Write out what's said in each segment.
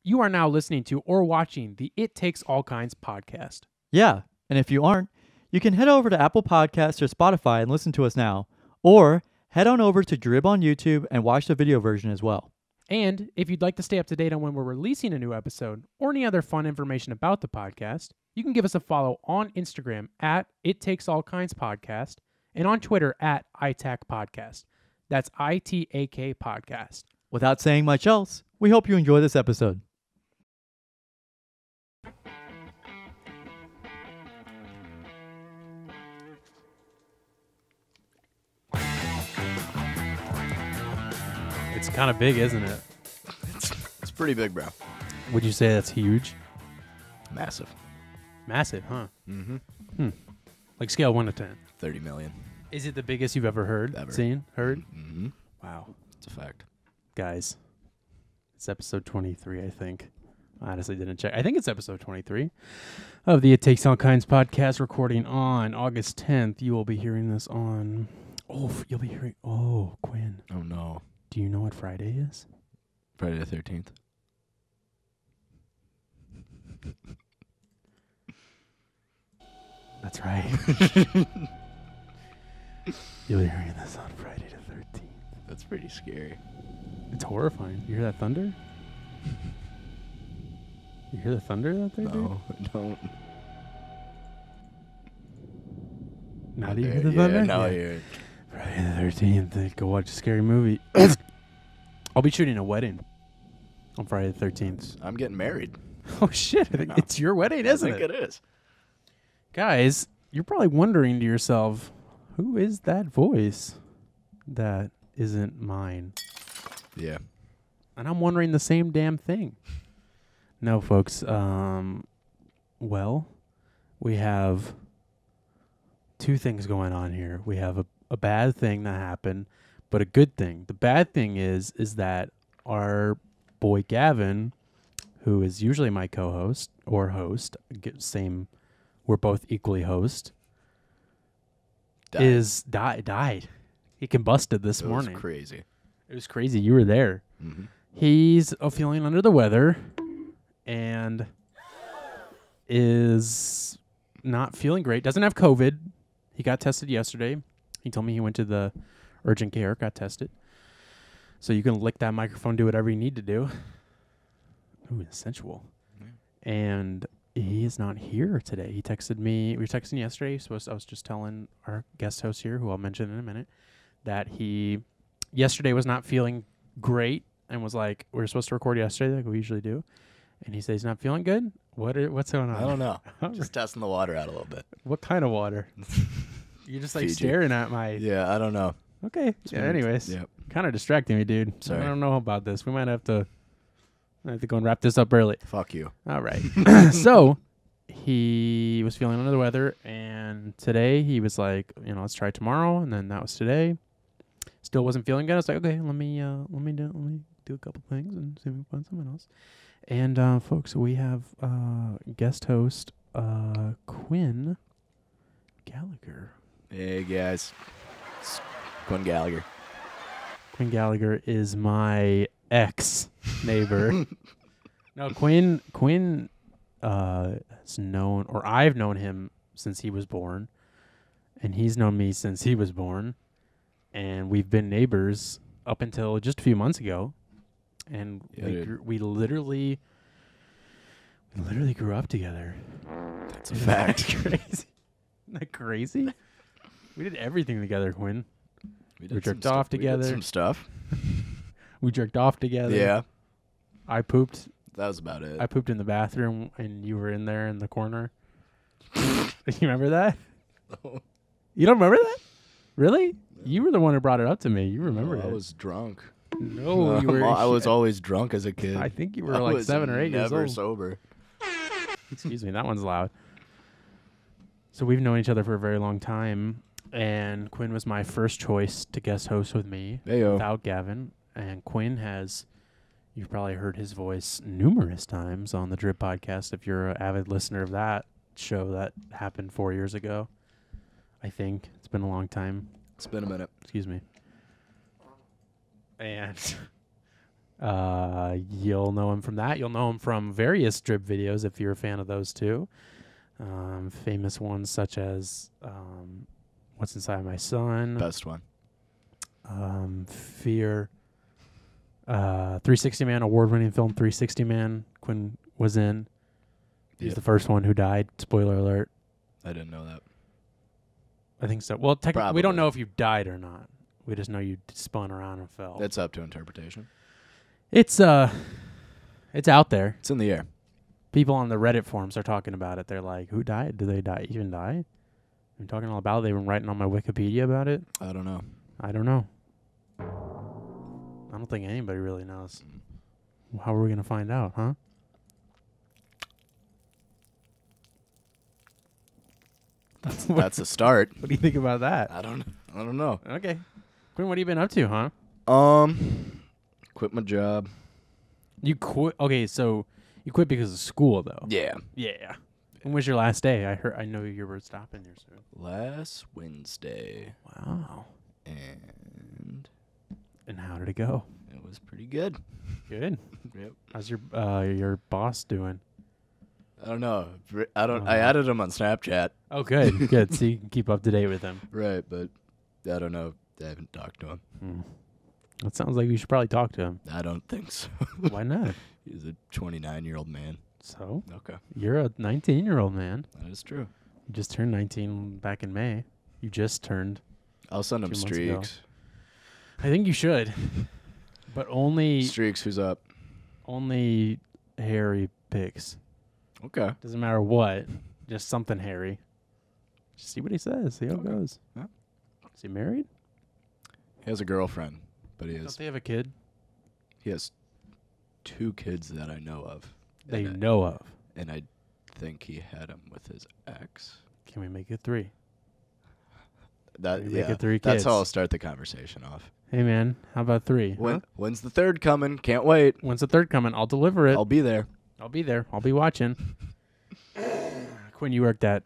You are now listening to or watching the It Takes All Kinds podcast. Yeah, and if you aren't, you can head over to Apple Podcasts or Spotify and listen to us now. Or head on over to Drib on YouTube and watch the video version as well. And if you'd like to stay up to date on when we're releasing a new episode or any other fun information about the podcast, you can give us a follow on Instagram at It Takes All Kinds Podcast and on Twitter at ITAK Podcast. That's ITAK Podcast. Without saying much else, we hope you enjoy this episode. It's kind of big, isn't it? It's pretty big, bro. Would you say that's huge? Massive. Massive, huh? Mm-hmm. Like scale 1 to 10. 30 million. Is it the biggest you've ever heard? Ever. Seen? Heard? Mm-hmm. Wow. It's a fact. Guys, it's episode 23, I think. I honestly didn't check. I think it's episode 23 of the It Takes All Kinds podcast, recording on August 10th. You will be hearing this on... you'll be hearing... Oh, Quinn. Oh, no. Do you know what Friday is? Friday the 13th. That's right. You'll be hearing this on Friday the 13th. That's pretty scary. It's horrifying. You hear that thunder? You hear the thunder out there, dude? No, I don't. Now do you hear the thunder? Yeah, now I hear it. Friday the 13th. Go watch a scary movie. I'll be shooting a wedding on Friday the 13th. I'm getting married. Oh, shit. I think it's your wedding, isn't it? I think it is. Guys, you're probably wondering to yourself, who is that voice that isn't mine? Yeah. And I'm wondering the same damn thing. No, folks. Well, we have two things going on here. We have a bad thing that happened, but a good thing. The bad thing is that our boy Gavin, who is usually my co-host or host, we're both equally host, died. He combusted this morning. It was crazy. It was crazy. You were there. Mm-hmm. He's feeling under the weather and is not feeling great. Doesn't have COVID. He got tested yesterday. He told me he went to the urgent care, got tested. So you can lick that microphone, do whatever you need to do. Ooh, sensual. Yeah. And he is not here today. He texted me. We were texting yesterday. I was just telling our guest host here, who I'll mention in a minute, that he yesterday was not feeling great and was like, we were supposed to record yesterday like we usually do. And he said he's not feeling good. What's going on? I don't know. Just testing the water out a little bit. What kind of water? You're just like Fiji. staring at my... Yeah, I don't know. Okay. Yeah, anyways. Yep. Kind of distracting me, dude. Sorry. I don't know about this. We might have to go and wrap this up early. Fuck you. All right. So he was feeling under the weather, and today he was like, let's try tomorrow, and then that was today. Still wasn't feeling good. I was like, okay, let me do a couple things and see if we can find someone else. And folks, we have guest host Quinn Gallagher. Hey guys, it's Quinn Gallagher. Quinn Gallagher is my ex-neighbor. No, Quinn has known, or I've known him since he was born, and he's known me since he was born, and we've been neighbors up until just a few months ago, and we literally grew up together. That's a fact. Crazy. Isn't that crazy? We did everything together, Quinn. We jerked off together. We did some stuff. We jerked off together. Yeah. I pooped. That was about it. I pooped in the bathroom, and you were in there in the corner. You remember that? No. You don't remember that? Really? You were the one who brought it up to me. You remember it. I was drunk. No, you were. I was always drunk as a kid. I think you were like 7 or 8 years old. Never sober. Excuse me, that one's loud. So we've known each other for a very long time, and Quinn was my first choice to guest host with me without Gavin. And Quinn you've probably heard his voice numerous times on the Drip podcast if you're an avid listener of that show that happened 4 years ago. I think. It's been a long time. It's been a minute. Excuse me. And You'll know him from that. You'll know him from various drip videos if you're a fan of those too. Famous ones such as What's Inside My Son, Best one. Fear, 360 Man, award-winning film 360 Man. Quinn was in. He's Yep. the first one who died. Spoiler alert. I didn't know that. I think so. Well, technically, we don't Probably. know if you died or not. We just know you spun around and fell. That's up to interpretation. It's out there. It's in the air. People on the Reddit forums are talking about it. They're like, "Who died? Did they even die?" I'm talking all about it. They've been writing on my Wikipedia about it. I don't know. I don't know. I don't think anybody really knows. How are we gonna find out, huh? That's a start. What do you think about that? I don't know. Okay, Quinn, what have you been up to, huh? Quit my job. You quit. Okay, so you quit because of school, though. Yeah. Yeah. When was your last day? I know you were stopping here soon. Last Wednesday. Wow. And how did it go? it was pretty good. Good. Yep. How's your boss doing? I don't know. I added him on Snapchat. Oh, good. Good. So you can keep up to date with him. Right, but I don't know. I haven't talked to him. That sounds like you should probably talk to him. I don't think so. Why not? He's a 29-year-old man. So? Okay. You're a 19-year-old man. That is true. You just turned 19 back in May. You just turned. I'll send him 2 months ago. streaks. I think you should. But only Streaks, who's up? only hairy pics. Okay. Doesn't matter what. Just something hairy. Just see what he says. See how it Okay. goes. Yeah. Is he married? He has a girlfriend, but Don't they have a kid? he has 2 kids that I know of. They and know of. and I think he had them with his ex. Can we make it 3? That Maybe make it 3 That's kids. how I'll start the conversation off. Hey, man. How about 3? When's the 3rd coming? Can't wait. When's the 3rd coming? I'll deliver it. I'll be there. I'll be there. I'll be watching. Quinn, you worked at...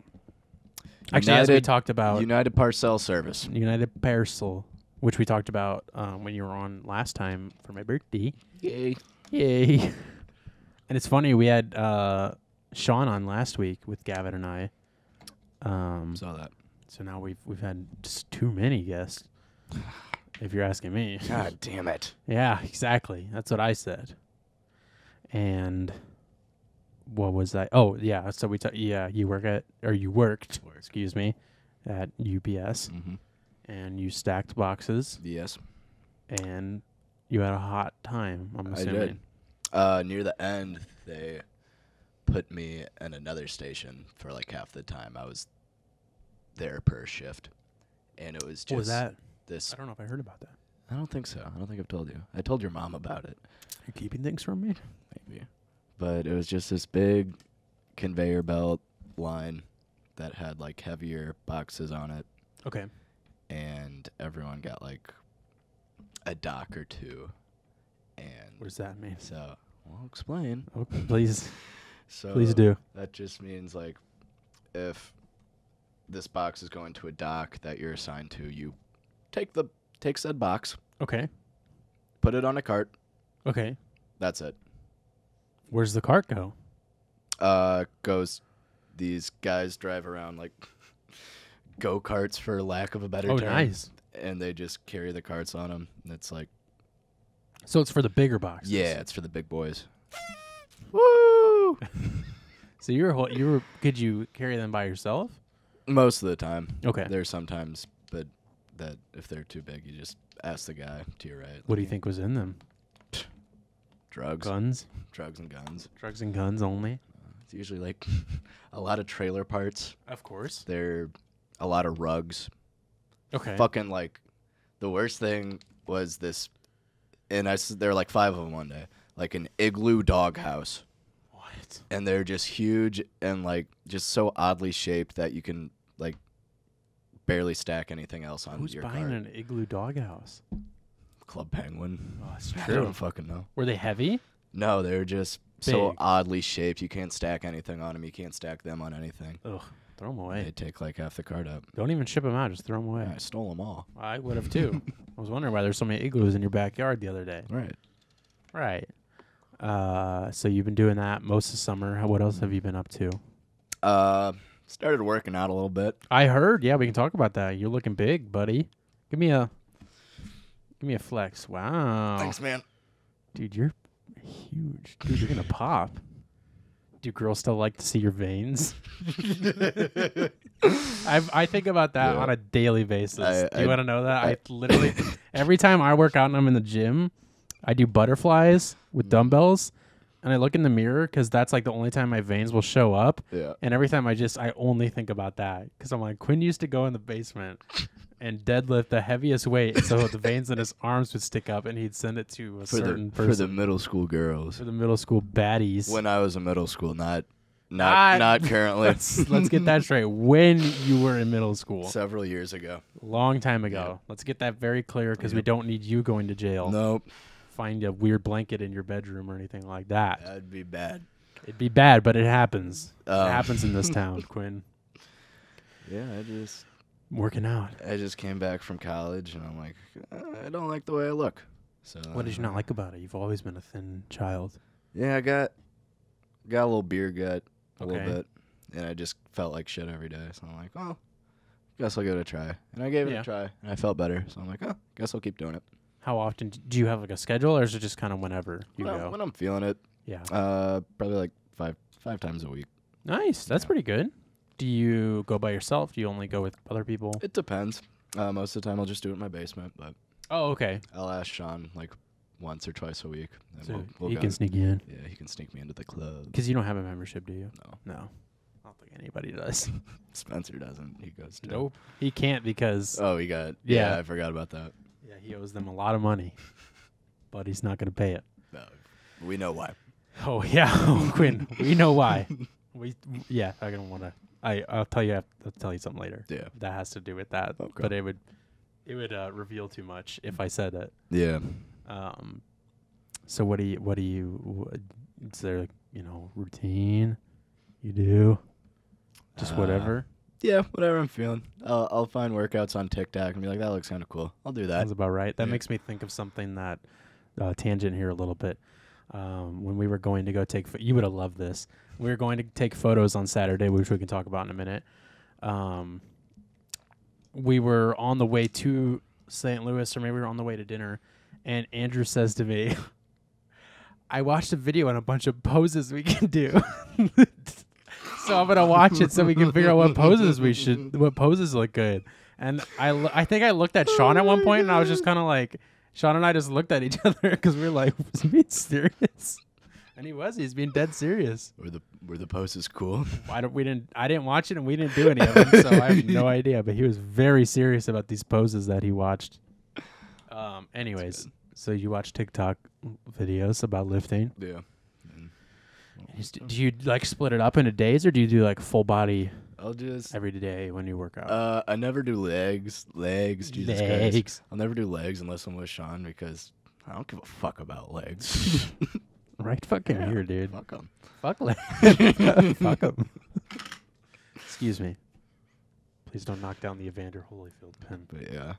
Actually, as we United- talked about... United Parcel Service. United Parcel, which we talked about when you were on last time for my birthday. Yay. Yay. And it's funny, we had Sean on last week with Gavin and I. Saw that. So now we've had just too many guests, if you're asking me. God damn it. Yeah, exactly. That's what I said. And what was that? Oh, yeah. So you worked, excuse me, at UPS, Mm-hmm. and you stacked boxes, Yes. and you had a hot time, I'm I assuming. did. Near the end, they put me in another station for like half the time I was there per shift. And it was just What was that? this. I don't know if I heard about that. I don't think so. I don't think I've told you. I told your mom about it. You're keeping things from me? Maybe. But it was just this big conveyor belt line that had like heavier boxes on it. Okay. And everyone got like a dock or 2. And What does that mean? so, I'll explain. Okay, please. So Please do. That just means like if this box is going to a dock that you're assigned to, you take said box, Okay. put it on a cart. Okay. That's it. Where's the cart go? Goes. These guys drive around like go-karts, for lack of a better Oh, term. nice. And they just carry the carts on them. And it's like, So it's for the bigger boxes. yeah, it's for the big boys. Woo! So could you carry them by yourself? Most of the time. Okay. There's sometimes, but that if they're too big, you just ask the guy to your right. What do you think was in them? Drugs. Guns? Drugs and guns. Drugs and guns only? It's usually like a lot of trailer parts. Of course. There a lot of rugs. Okay. Fucking like the worst thing was this, and there were like 5 of them one day, like an igloo doghouse. What? And they're just huge and like just so oddly shaped that you can like barely stack anything else on Who's your buying cart. an igloo doghouse? Club Penguin. Oh, that's I true. don't fucking know. Were they heavy? No, they're just so Big. oddly shaped. You can't stack anything on them. You can't stack them on anything. Ugh. Throw them away. They take like half the cart up. Don't even ship them out. Just throw them away. Yeah, I stole them all. I would have too. I was wondering why there's so many igloos in your backyard the other day. Right. Right. So you've been doing that most of summer. What else have you been up to? Started working out a little bit. I heard. Yeah, we can talk about that. You're looking big, buddy. Give me a flex. Wow. Thanks, man. Dude, you're huge. Dude, you're gonna pop. Do girls still like to see your veins? I think about that on a daily basis. Do you want to know that? I literally, every time I work out and I'm in the gym, I do butterflies with dumbbells, and I look in the mirror because that's like the only time my veins will show up. Yeah. And every time I only think about that because I'm like, Quinn used to go in the basement and deadlift the heaviest weight so the veins in his arms would stick up, and he'd send it to a certain person. For the middle school girls. For the middle school baddies. When I was in middle school, not currently. Let's get that straight. When you were in middle school. Several years ago. Long time ago. Yeah. Let's get that very clear because we don't need you going to jail. Nope. Find a weird blanket in your bedroom or anything like that. That'd be bad. It'd be bad, but it happens. It happens in this town, Quinn. Yeah, Working out. I just came back from college, and I'm like, I don't like the way I look. So What did you not like about it? You've always been a thin child. Yeah, I got a little beer gut a little Okay. bit, and I just felt like shit every day. So I'm like, oh, guess I'll give it a try. And I gave it Yeah. a try, and I felt better. So I'm like, oh, guess I'll keep doing it. How often? Do you have like a schedule, or is it just kind of whenever you go? When I'm feeling it, Yeah. probably like five times a week. Nice. That's Yeah. pretty good. Do you go by yourself? Do you only go with other people? It depends. Most of the time, I'll just do it in my basement, but Oh, okay. I'll ask Sean like once or twice a week. And So we'll he go. can sneak you in. Yeah, he can sneak me into the club. Because you don't have a membership, do you? No, No. I don't think anybody does. Spencer doesn't. He goes to. Nope. He can't because Oh, he got. Yeah. Yeah, I forgot about that. yeah, he owes them a lot of money, but he's not going to pay it. No, we know why. Oh yeah, Quinn. We know why. I don't want to. I'll tell you. I'll tell you something later. Yeah. That has to do with that. Okay. But it would reveal too much if I said it. Yeah. So what do you? Is there routine you do? Just whatever. Yeah, whatever I'm feeling. I'll find workouts on TikTok and be like, that looks kind of cool. I'll do that. Sounds about right. That Yeah. makes me think of something that tangent here a little bit. When we were going to go take, you would have loved this. We were going to take photos on Saturday, which we can talk about in a minute. We were on the way to St. Louis, or maybe we were on the way to dinner, and Andrew says to me, I watched a video on a bunch of poses we can do. So I'm going to watch it so we can figure out what poses look good. And I think I looked at Sean at one point, and I was just kind of like, Sean and I just looked at each other because we were like, was he being serious? And he's being dead serious. Were the poses cool? I didn't watch it, and we didn't do any of them, so I have no idea. But he was very serious about these poses that he watched. Anyways, so you watch TikTok videos about lifting. Yeah. Do you like split it up into days, or do you do like full body I'll just. every day when you work out? I never do legs. Jesus Legs. Christ. I'll never do legs unless I'm with Sean because I don't give a fuck about legs. Right fucking here, dude. Fuck 'em. Fuck legs. Fuck 'em. Excuse me. Please don't knock down the Evander Holyfield pen. But yeah,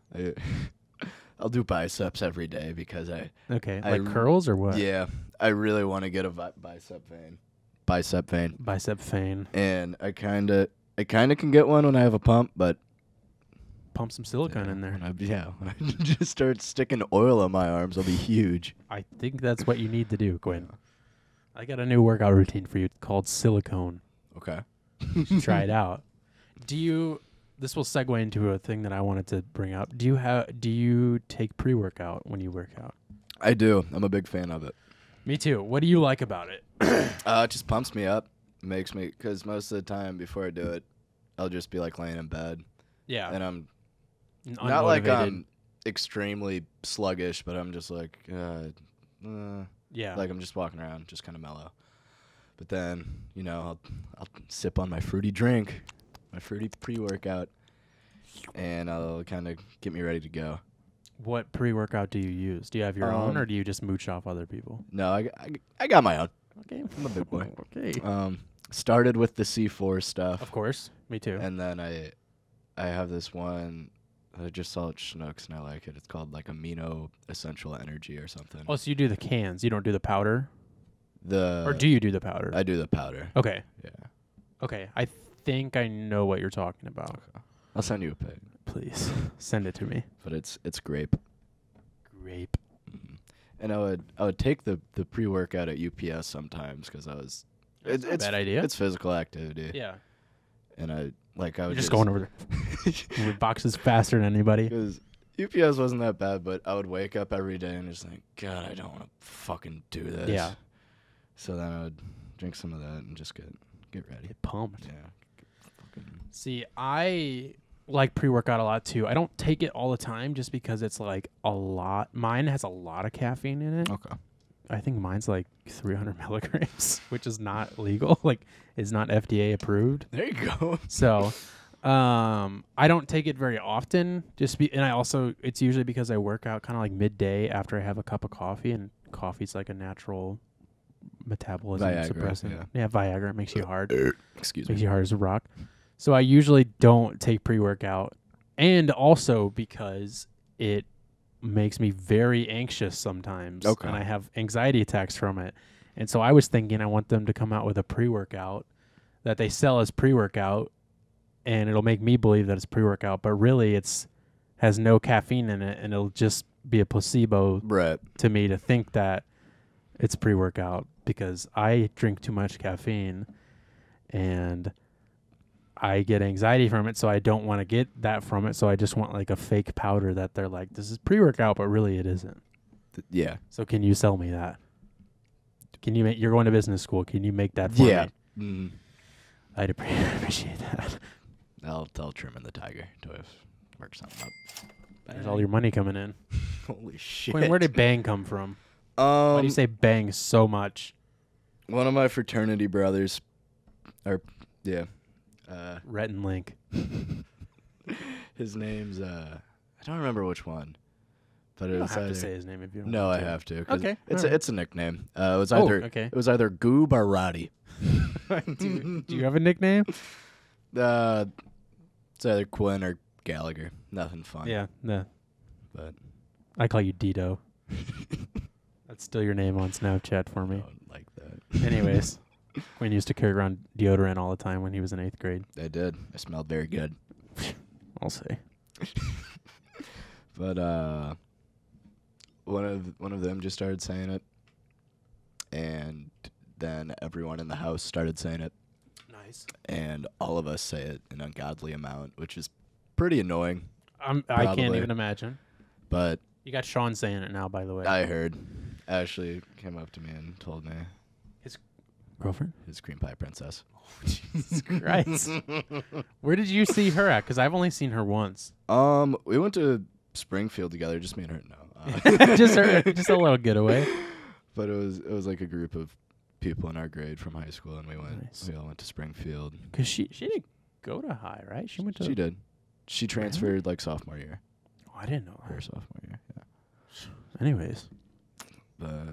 I'll do biceps every day because Okay, I like curls or what? Yeah, I really want to get a bicep vein. Bicep vein. And I kind of can get one when I have a pump, but Pump some silicone in there. when I just start sticking oil on my arms, I'll be huge. I think that's what you need to do, Quinn. I got a new workout routine for you called silicone. Okay. Try it out. This will segue into a thing that I wanted to bring up. Do you take pre-workout when you work out? I do. I'm a big fan of it. Me too. What do you like about it? It just pumps me up. Makes me, because most of the time before I do it, I'll just be like laying in bed. Yeah. And I'm Unmotivated. not like I'm extremely sluggish, but I'm just like, Yeah. like I'm just walking around, just kind of mellow. But then, I'll sip on my fruity drink, my fruity pre-workout, and I'll kind of get me ready to go. What pre-workout do you use? Do you have your own, or do you just mooch off other people? No, I got my own. Okay. I'm a big boy. Okay. Started with the C4 stuff. Of course. Me too. And then I have this one I just saw it at Schnucks and I like it. It's called like Amino Essential Energy or something. Oh, so you do the cans. You don't do the powder? The Or do you do the powder? I do the powder. Okay. Yeah. Okay. I think I know what you're talking about. Okay. I'll send you a pic. Please send it to me. But it's grape. Grape. Mm-hmm. And I would take the pre-workout at UPS sometimes because it's a bad idea. It's physical activity. Yeah. And I would You're just going over the boxes faster than anybody. Because UPS wasn't that bad, but I would wake up every day and just think, God, I don't want to fucking do this. Yeah. So then I would drink some of that and just get ready. Get pumped. Yeah. See, I like pre-workout a lot too. I don't take it all the time just because it's like a lot. Mine has a lot of caffeine in it. Okay. I think mine's like 300 milligrams, which is not legal. Like, it's not FDA approved. There you go. So, I don't take it very often. And I also, it's usually because I work out kind of like midday after I have a cup of coffee, and coffee's like a natural metabolism Viagra, suppressant. Yeah, Viagra. It makes you hard. Excuse Makes me. you hard as a rock. So I usually don't take pre-workout, and also because it makes me very anxious sometimes. Okay. And I have anxiety attacks from it. And so I was thinking I want them to come out with a pre-workout that they sell as pre-workout, and it'll make me believe that it's pre-workout, but really has no caffeine in it, and it'll just be a placebo Right. to me to think that it's pre-workout because I drink too much caffeine and I get anxiety from it, so I don't want to get that from it. So I just want like a fake powder that they're like, this is pre-workout, but really it isn't. Yeah. So can you sell me that? Can you you're going to business school. Can you make that for me? Mm. I'd appreciate that. I'll tell Truman the Tiger to work something up. There's all your money coming in. Holy shit. Where did bang come from? Why do you say bang so much? One of my fraternity brothers, Rhett and Link. his name's I don't remember which one, but You it don't was have either. to say his name if you don't No, want I to. have to. 'Cause Okay, it's alright. it's a nickname. It was Oh, either okay. it was either Goob or Roddy. do you have a nickname? It's either Quinn or Gallagher. Nothing fun. Yeah, no. But I call you Dito. That's still your name on Snapchat for I me. don't like that. Anyways, Quinn used to carry around deodorant all the time when he was in 8th grade. I did. I smelled very good. I'll say. But one of them just started saying it, and then everyone in the house started saying it, Nice. and all of us say it an ungodly amount, which is pretty annoying. I can't Probably. even imagine. But You got Sean saying it now, by the way. I heard Ashley came up to me and told me Girlfriend? his cream pie princess. Jesus Christ. Where did you see her at? Because I've only seen her once. We went to Springfield together, just me and her. No, just a little getaway. but it was like a group of people in our grade from high school, and we Nice. all went to Springfield. Because she didn't go to high, right? She went to. She did. She transferred like sophomore year. Oh, I didn't know Her her. sophomore year. Yeah. Anyways. But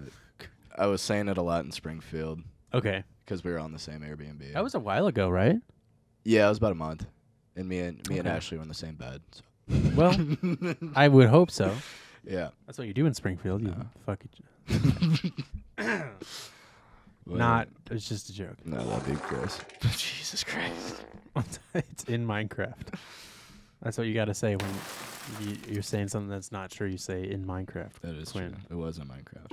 I was saying it a lot in Springfield Okay. because we were on the same Airbnb. That was a while ago, right? Yeah, it was about a month, and me and Okay. Ashley were in the same bed. So. Well, I would hope so. Yeah. That's what you do in Springfield. You Yeah. fuck it. But, Not. It's just a joke. No, that'd be gross. Jesus Christ. It's in Minecraft. That's what you got to say when you're saying something that's not true. You say in Minecraft. That is Quinn. true. It was in Minecraft.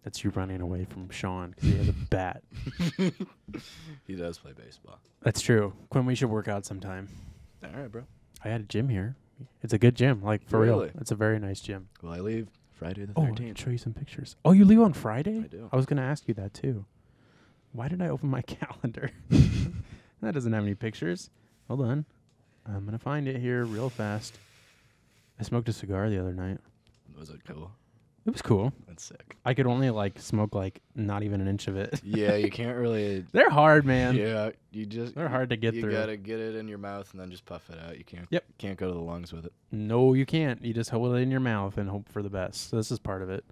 That's you running away from Sean because he has a bat. He does play baseball. That's true. Quinn, we should work out sometime. All right, bro. I had a gym here. It's a good gym, like for real. Really? It's a very nice gym. Well, I leave Friday the Oh, I 13th. can show you some pictures. Oh, you leave on Friday? I do. I was going to ask you that too. Why did I open my calendar? That doesn't have any pictures. Hold on. I'm going to find it here real fast. I smoked a cigar the other night. Was it cool? It was cool. That's sick. I could only smoke not even an inch of it. Yeah, you can't really. They're hard, man. Yeah, you just. They're hard to get you through. gotta get it in your mouth and then just puff it out. You can't. Yep. Can't go to the lungs with it. No, you can't. You just hold it in your mouth and hope for the best. So this is part of it.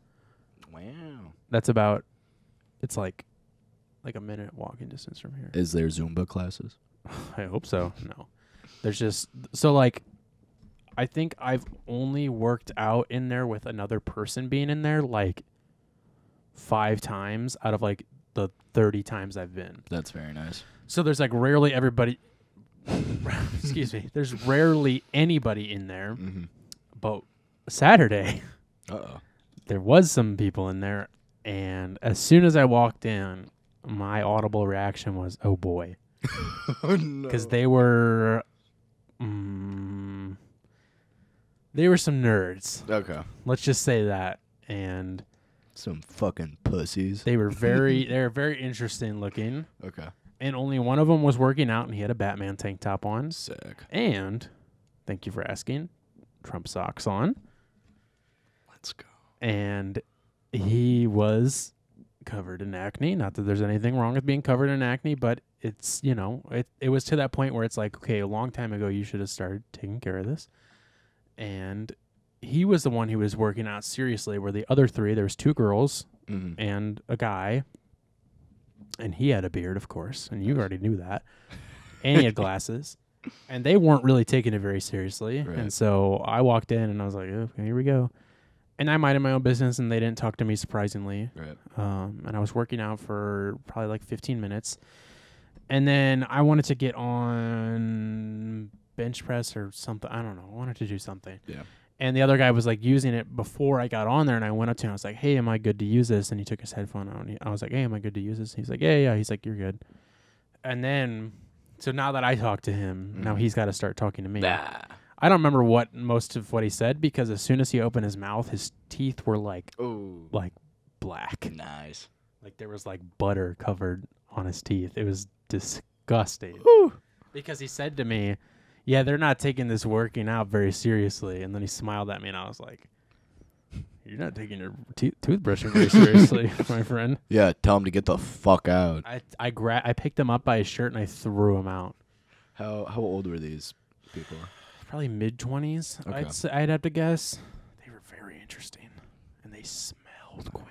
Wow. That's about. It's like a minute walking distance from here. Is there Zumba classes? I hope so. No. There's just so like I think I've only worked out in there with another person being in there like 5 times out of like the 30 times I've been. That's very nice. So there's like rarely everybody excuse me. There's rarely anybody in there. Mm-hmm. But Saturday Uh-oh. there was some people in there, and as soon as I walked in, my audible reaction was, "Oh boy." Oh, no. Because they were some nerds. Okay. Let's just say that. And Some fucking pussies. they were very interesting looking. Okay. And only one of them was working out, and he had a Batman tank top on. Sick. And, thank you for asking, Trump socks on. Let's go. And he was covered in acne. Not that there's anything wrong with being covered in acne, but it's, it was to that point where it's like, okay, a long time ago you should have started taking care of this. And he was the one who was working out seriously, where the other 3, there was 2 girls and a guy, and he had a beard, of course, and you already knew that. And he had glasses. And they weren't really taking it very seriously. Right. And so I walked in, and I was like, okay, here we go. And I minded my own business, and they didn't talk to me, surprisingly. Right. And I was working out for probably like 15 minutes. And then I wanted to get on bench press or something. I don't know. I wanted to do something. Yeah. And the other guy was like using it before I got on there, and I went up to him. I was like, "Hey, am I good to use this?" And he took his headphone out. And I was like, "Hey, am I good to use this?" He's like, "Yeah." He's like, "You're good." And then, so now that I talk to him, now he's got to start talking to me. Bah. I don't remember most of what he said, because as soon as he opened his mouth, his teeth were like black. Nice. Like there was like butter covered on his teeth. It was disgusting. Woo. Because he said to me, "Yeah, they're not taking this working out very seriously." And then he smiled at me, and I was like, "You're not taking your toothbrushing very seriously, my friend." Yeah, tell him to get the fuck out. I picked him up by his shirt, and I threw him out. How old were these people? Probably mid-20s. Okay. I'd have to guess. They were very interesting, and they smelled, Quinn.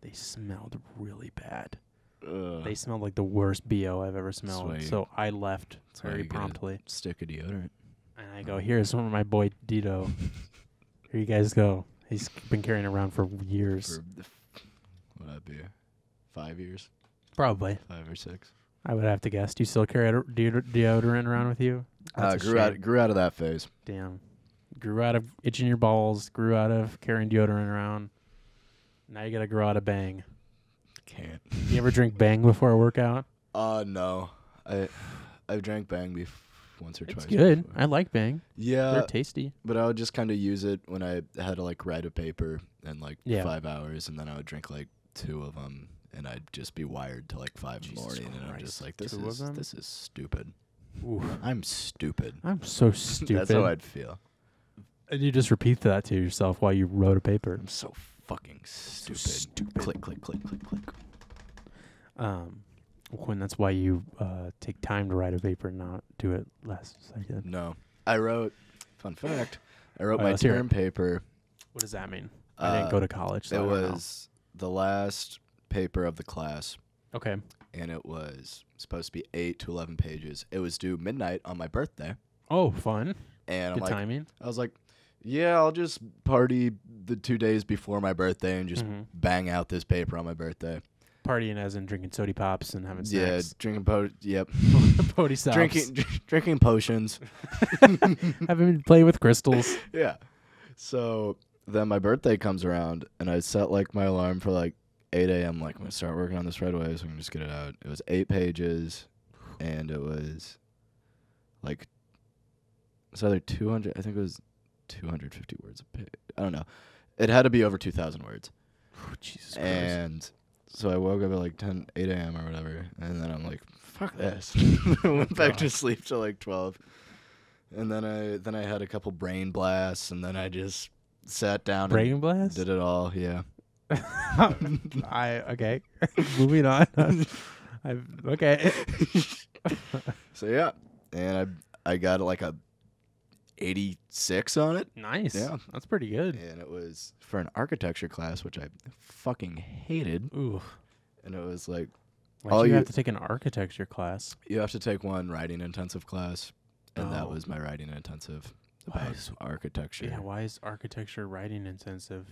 They smelled really bad. They smelled like the worst BO I've ever smelled. Sweet. So I left why very you gotta promptly. Stick of deodorant. And I go, "Here's one of my boy Dito. Here you guys go." He's been carrying it around for years. What would that be? 5 years? Probably. 5 or 6. I would have to guess. Do you still carry deodorant around with you? That's a shame. Grew out of that phase. Damn. Grew out of itching your balls. Grew out of carrying deodorant around. Now you got to grow out of Bang. Can't. You ever drink Bang before a workout? No. I've drank Bang once or twice. It's good. Before. I like Bang. Yeah. They're tasty. But I would just kind of use it when I had to like write a paper in like 5 hours, and then I would drink like 2 of them, and I'd just be wired till like 5 in the morning, and I'm just like, this is stupid. Oof. I'm stupid. I'm so stupid. That's how I'd feel. And you just repeat that to yourself while you wrote a paper. I'm so fucking stupid. Click, click, click, click, click. Quinn, that's why you take time to write a paper and not do it less. No. I wrote, fun fact, my let's hear term paper. What does that mean? I didn't go to college. So It I don't know. was the last paper of the class, Okay. and it was supposed to be 8 to 11 pages. It was due midnight on my birthday. Oh, fun. And Good I'm like, timing. I was like, yeah, I'll just party the 2 days before my birthday and just bang out this paper on my birthday. Partying as in drinking soda pops and having Yeah, snacks. drinking yep. Pody stops. Drinking potions. Having play with crystals. Yeah. So then my birthday comes around, and I set like my alarm for like 8 a.m. Like, I'm going to start working on this right away so I can just get it out. It was 8 pages, and it was like, it's either 200, I think it was 250 words a page. I don't know. It had to be over 2,000 words. Oh, Jesus Christ. And so I woke up at like 8 a.m. or whatever, and then I'm like, fuck this. I went back to sleep till like 12. And then I had a couple brain blasts, and then I just sat down Brain blast? did it all, yeah. Okay. Moving on. Okay. So yeah, and I got like a 86 on it. Nice. Yeah. That's pretty good. And it was for an architecture class, which I fucking hated. Ooh. And it was like, Why'd you have to take an architecture class? you have to take one writing intensive class, and that was my writing intensive about architecture. Yeah, why is architecture writing intensive?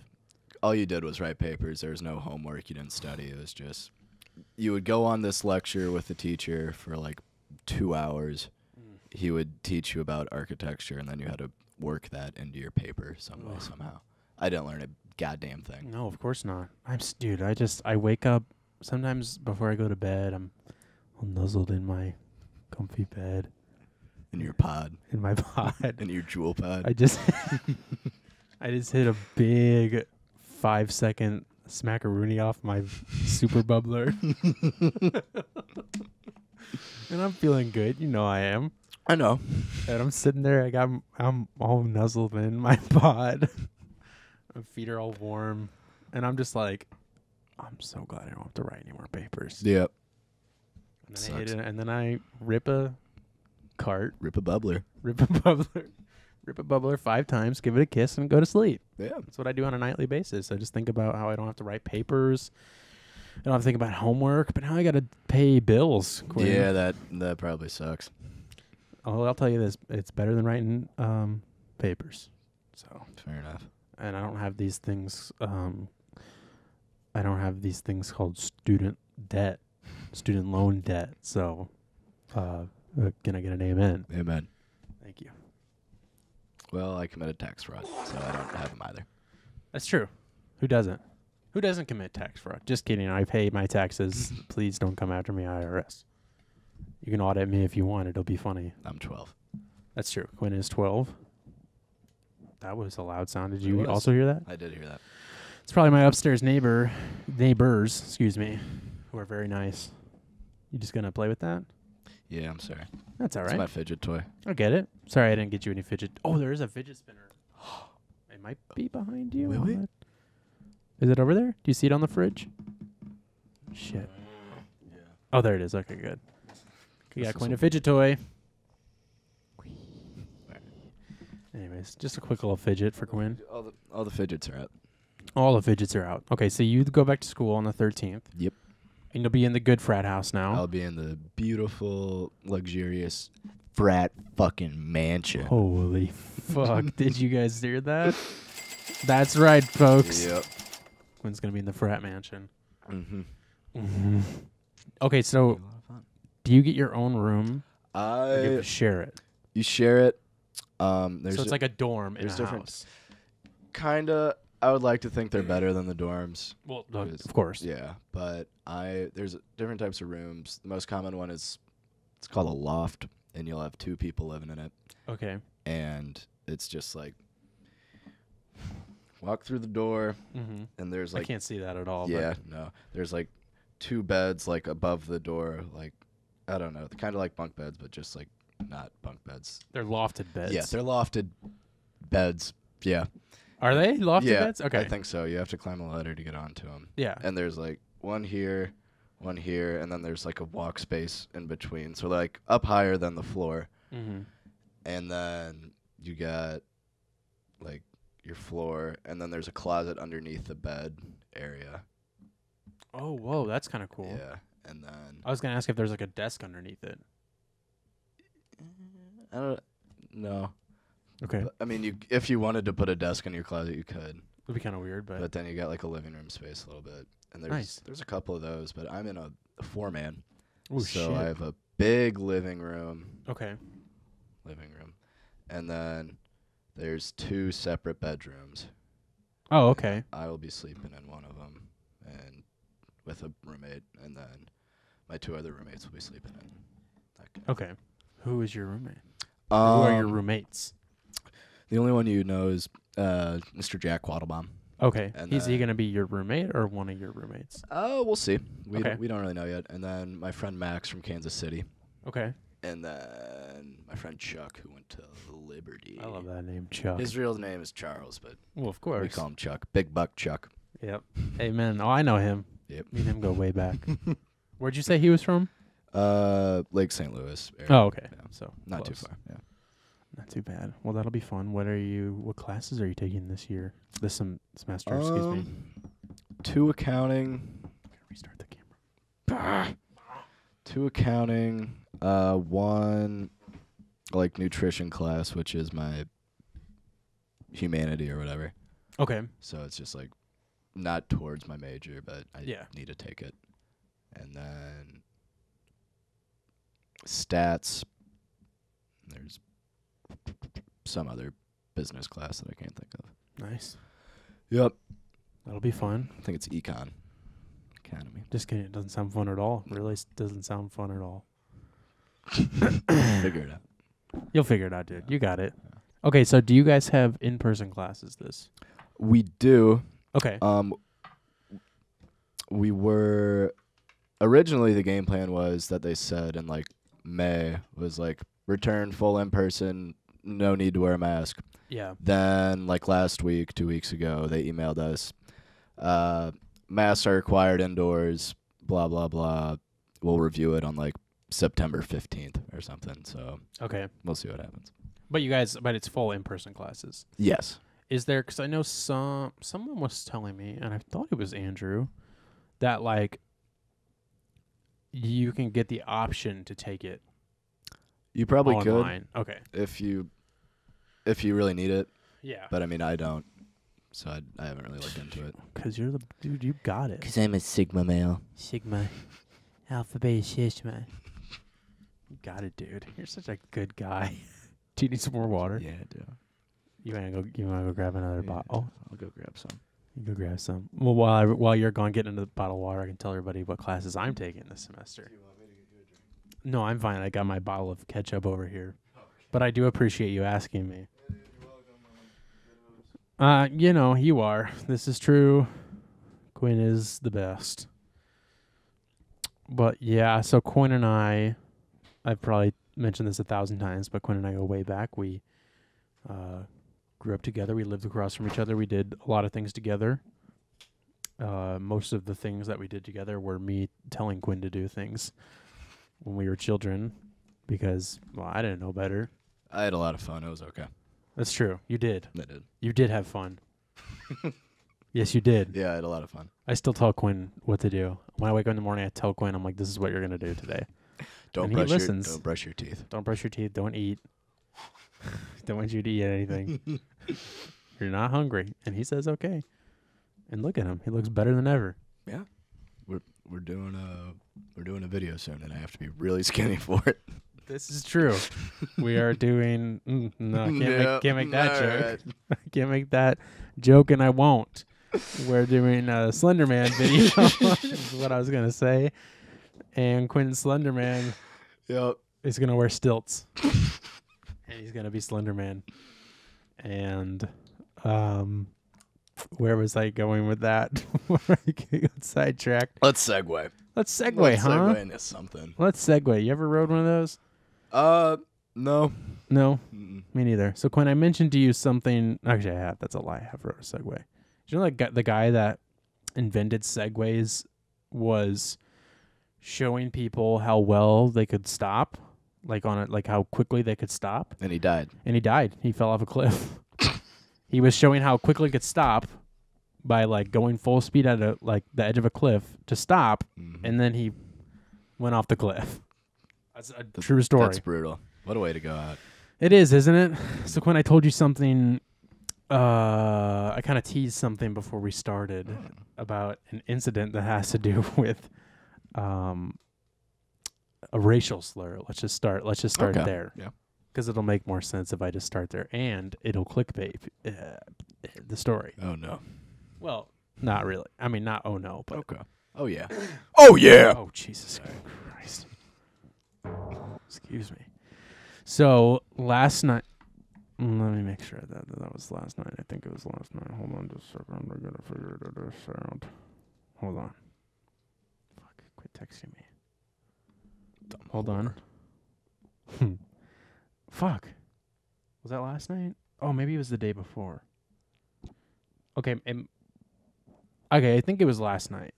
All you did was write papers. There was no homework. You didn't study. It was just you would go on this lecture with the teacher for like 2 hours. He would teach you about architecture, and then you had to work that into your paper some way, somehow. I didn't learn a goddamn thing. No, of course not. Dude, I wake up sometimes before I go to bed. I'm all nuzzled in my comfy bed. In your pod. In my pod. In your jewel pod. I just hit a big 5-second smackaroonie off my super bubbler. And I'm feeling good. You know I am. I know. And I'm sitting there, I'm all nuzzled in my pod. My feet are all warm. And I'm just like, I'm so glad I don't have to write any more papers. Yep. And then, and then I rip a cart. Rip a bubbler. Rip a bubbler. Rip a bubbler 5 times, give it a kiss, and go to sleep. Yeah. That's what I do on a nightly basis. I just think about how I don't have to write papers. I don't have to think about homework, but now I got to pay bills. Quinn. Yeah, that probably sucks. Oh, I'll tell you this. It's better than writing papers. So Fair enough. And I don't have these things. I don't have these things called student loan debt. So, can I get an amen? Amen. Thank you. Well, I committed tax fraud, so I don't have them either. That's true. Who doesn't? Who doesn't commit tax fraud? Just kidding. I pay my taxes. Please don't come after me, IRS. You can audit me if you want. It'll be funny. I'm 12. That's true. Quinn is 12. That was a loud sound. Did you also hear that? I did hear that. It's probably my upstairs neighbors, who are very nice. You just gonna play with that? Yeah, I'm sorry. That's all right. It's my fidget toy. I get it. Sorry I didn't get you any fidget. Oh, there is a fidget spinner. It might be behind you. Really? Is it over there? Do you see it on the fridge? Shit. Yeah. Oh, there it is. Okay, good. You got This is Quinn a- a fidget toy. Anyways, just a quick little fidget for Quinn. All the fidgets are out. All the fidgets are out. Okay, so you go back to school on the 13th. Yep. And you'll be in the good frat house now. I'll be in the beautiful, luxurious frat fucking mansion. Holy fuck. Did you guys hear that? That's right, folks. Yep. Quinn's going to be in the frat mansion. Mm-hmm. Okay, so do you get your own room? Or do you have to share it? You share it. So it's like a dorm in there's a different house. Kinda. I would like to think they're better than the dorms. Well, of course. Yeah, but there's different types of rooms. The most common one it's called a loft, and you'll have 2 people living in it. Okay. And it's just like walk through the door, and there's like I can't see that at all. yeah, no, there's like 2 beds like above the door, like I don't know, kind of like bunk beds, but just like not bunk beds. They're lofted beds. Yeah, they're lofted beds. Yeah. Are they lofted beds? Okay. I think so. You have to climb a ladder to get onto them. Yeah. And there's like one here, and then there's like a walk space in between. So like up higher than the floor. Mm-hmm. And then you got like your floor, and then there's a closet underneath the bed area. Oh, whoa, that's kind of cool. Yeah. And then I was going to ask if there's like a desk underneath it. I don't know. Okay. But, I mean, if you wanted to put a desk in your closet, you could. It'd be kind of weird, but Then you got like a living room space a little bit. And Nice. there's a couple of those, but I'm in a 4-man. oh So shit. I have a big living room. Okay. And then there's 2 separate bedrooms. Oh, okay. I will be sleeping in one of them and with a roommate, and then my 2 other roommates will be sleeping in that kind of Okay. Who is your roommate? Who are your thing. roommates? The only one you know is Mr. Jack Quattlebaum. Okay. And Is he then- going to be your roommate or one of your roommates? Oh, we'll see. We Okay. we don't really know yet. And then my friend Max from Kansas City. Okay. And then my friend Chuck, who went to Liberty. I love that name, Chuck. His real name is Charles, but Well, of we course. call him Chuck. Big Buck Chuck. Yep. Amen. Oh, I know him. Yep. Me and him go way back. Where'd you say he was from? Lake St. Louis area. Oh, okay. Yeah. So Not close. too far. Yeah. Not too bad. Well, that'll be fun. What classes are you taking this year? Semester, excuse me. 2 accounting. Restart the camera. 2 accounting. 1. like nutrition class, which is my humanity or whatever. Okay. So it's just like not towards my major, but I Yeah. need to take it. And then stats. There's some other business class that I can't think of. Nice. Yep. That'll be fun. I think it's economy. Just kidding. It doesn't sound fun at all. Really doesn't sound fun at all. Figure it out. You'll figure it out, dude. You got it. Okay, so do you guys have in-person classes this? We do. Okay. We were originally the game plan was that they said in like May was like return full in person, no need to wear a mask. Yeah. Then like last week, 2 weeks ago, they emailed us, masks are required indoors, blah blah blah. We'll review it on like September 15th or something. So Okay. we'll see what happens. But but it's full in-person classes. Yes. Is there, because I know someone was telling me, and I thought it was Andrew, that like you can get the option to take it You probably online. could Okay. if you really need it. Yeah. But I mean, I don't. So I haven't really looked into it. Because you're the dude, you got it. Because I'm a Sigma male. Sigma. Alpha, Beta, Sigma. You got it, dude. You're such a good guy. Do you need some more water? Yeah, I do. You wanna go grab another bottle? I'll go grab some. You go grab some. Well, while you're gone getting into the bottle of water, I can tell everybody what classes I'm taking this semester. Do you want me to get you a drink? No, I'm fine. I got my bottle of ketchup over here. But I do appreciate you asking me. Yeah, dude, you're welcome. You know, you are. This is true. Quinn is the best. But yeah, so Quinn and I've probably mentioned this 1,000 times, but Quinn and I go way back. We grew up together. We lived across from each other. We did a lot of things together. Most of the things that we did together were me telling Quinn to do things when we were children because, well, I didn't know better. I had a lot of fun. It was okay. That's true. You did. I did. You did have fun. Yes, you did. Yeah, I had a lot of fun. I still tell Quinn what to do. When I wake up in the morning, I tell Quinn, I'm like, this is what you're going to do today. Don't And he brush your listens. teeth. Don't brush your teeth. Don't eat. Don't want you to eat anything. You're not hungry. And he says, okay. And look at him. He looks better than ever. Yeah. We're doing a video soon, and I have to be really skinny for it. This is true. We are doing... no, can't make that joke. I can't make that joke, and I won't. We're doing a Slender Man video, is what I was going to say. And Quinn Slender Man Yep. is going to wear stilts. And he's going to be Slender Man. And where was I going with that? I got sidetracked. Let's segue. Let's segue, Let's huh? segue into something. Let's segue. You ever rode one of those? No. No, Mm-mm. me neither. So, Quinn, I mentioned to you something. Actually, I have. That's a lie. I have rode a Segway. Do you know the guy that invented Segways was showing people how well they could stop, like how quickly they could stop? And he died. And he died. He fell off a cliff. He was showing how quickly he could stop by like going full speed at the edge of a cliff to stop, Mm-hmm. and then he went off the cliff. That's a true story. That's brutal. What a way to go out. It is, isn't it? So Quinn, I told you something. I kind of teased something before we started about an incident that has to do with a racial slur. Let's just start Okay. there. Yeah. Because it'll make more sense if I just start there, and it'll clickbait the story. Oh no. Well, not really. I mean, not oh no, but Okay. Oh yeah. Oh yeah. oh Jesus Christ. Excuse me. So last night, let me make sure that was last night. I think it was last night. Hold on just a second. I gotta figure this out. Hold on. Fuck, quit texting me. Dumb Hold whore. on. Fuck. Was that last night? Oh, maybe it was the day before. Okay. Okay, I think it was last night.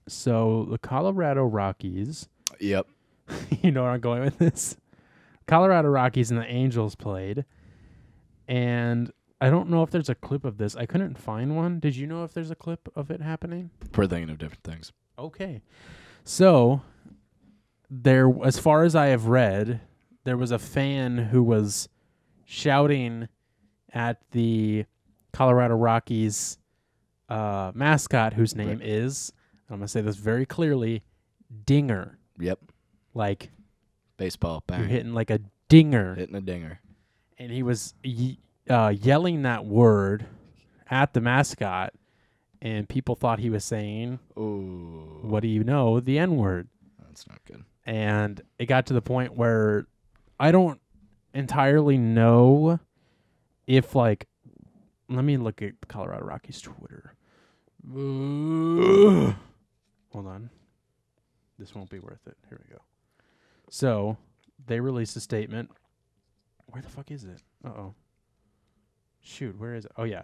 So the Colorado Rockies. Yep. You know where I'm going with this? Colorado Rockies and the Angels played. And I don't know if there's a clip of this. I couldn't find one. Did you know if there's a clip of it happening? We're thinking of different things. Okay. So, as far as I have read, there was a fan who was shouting at the Colorado Rockies mascot, whose name is, I'm going to say this very clearly, Dinger. Yep. Like Baseball. Bang. you're hitting like a dinger. Hitting a dinger. And he was yelling that word at the mascot, and people thought he was saying, Ooh. what do you know, the N-word. That's not good. And it got to the point where I don't entirely know if, like, let me look at the Colorado Rockies Twitter. Hold on. This won't be worth it. Here we go. So they released a statement. Where the fuck is it? Uh-oh. Shoot, where is it? Oh, yeah.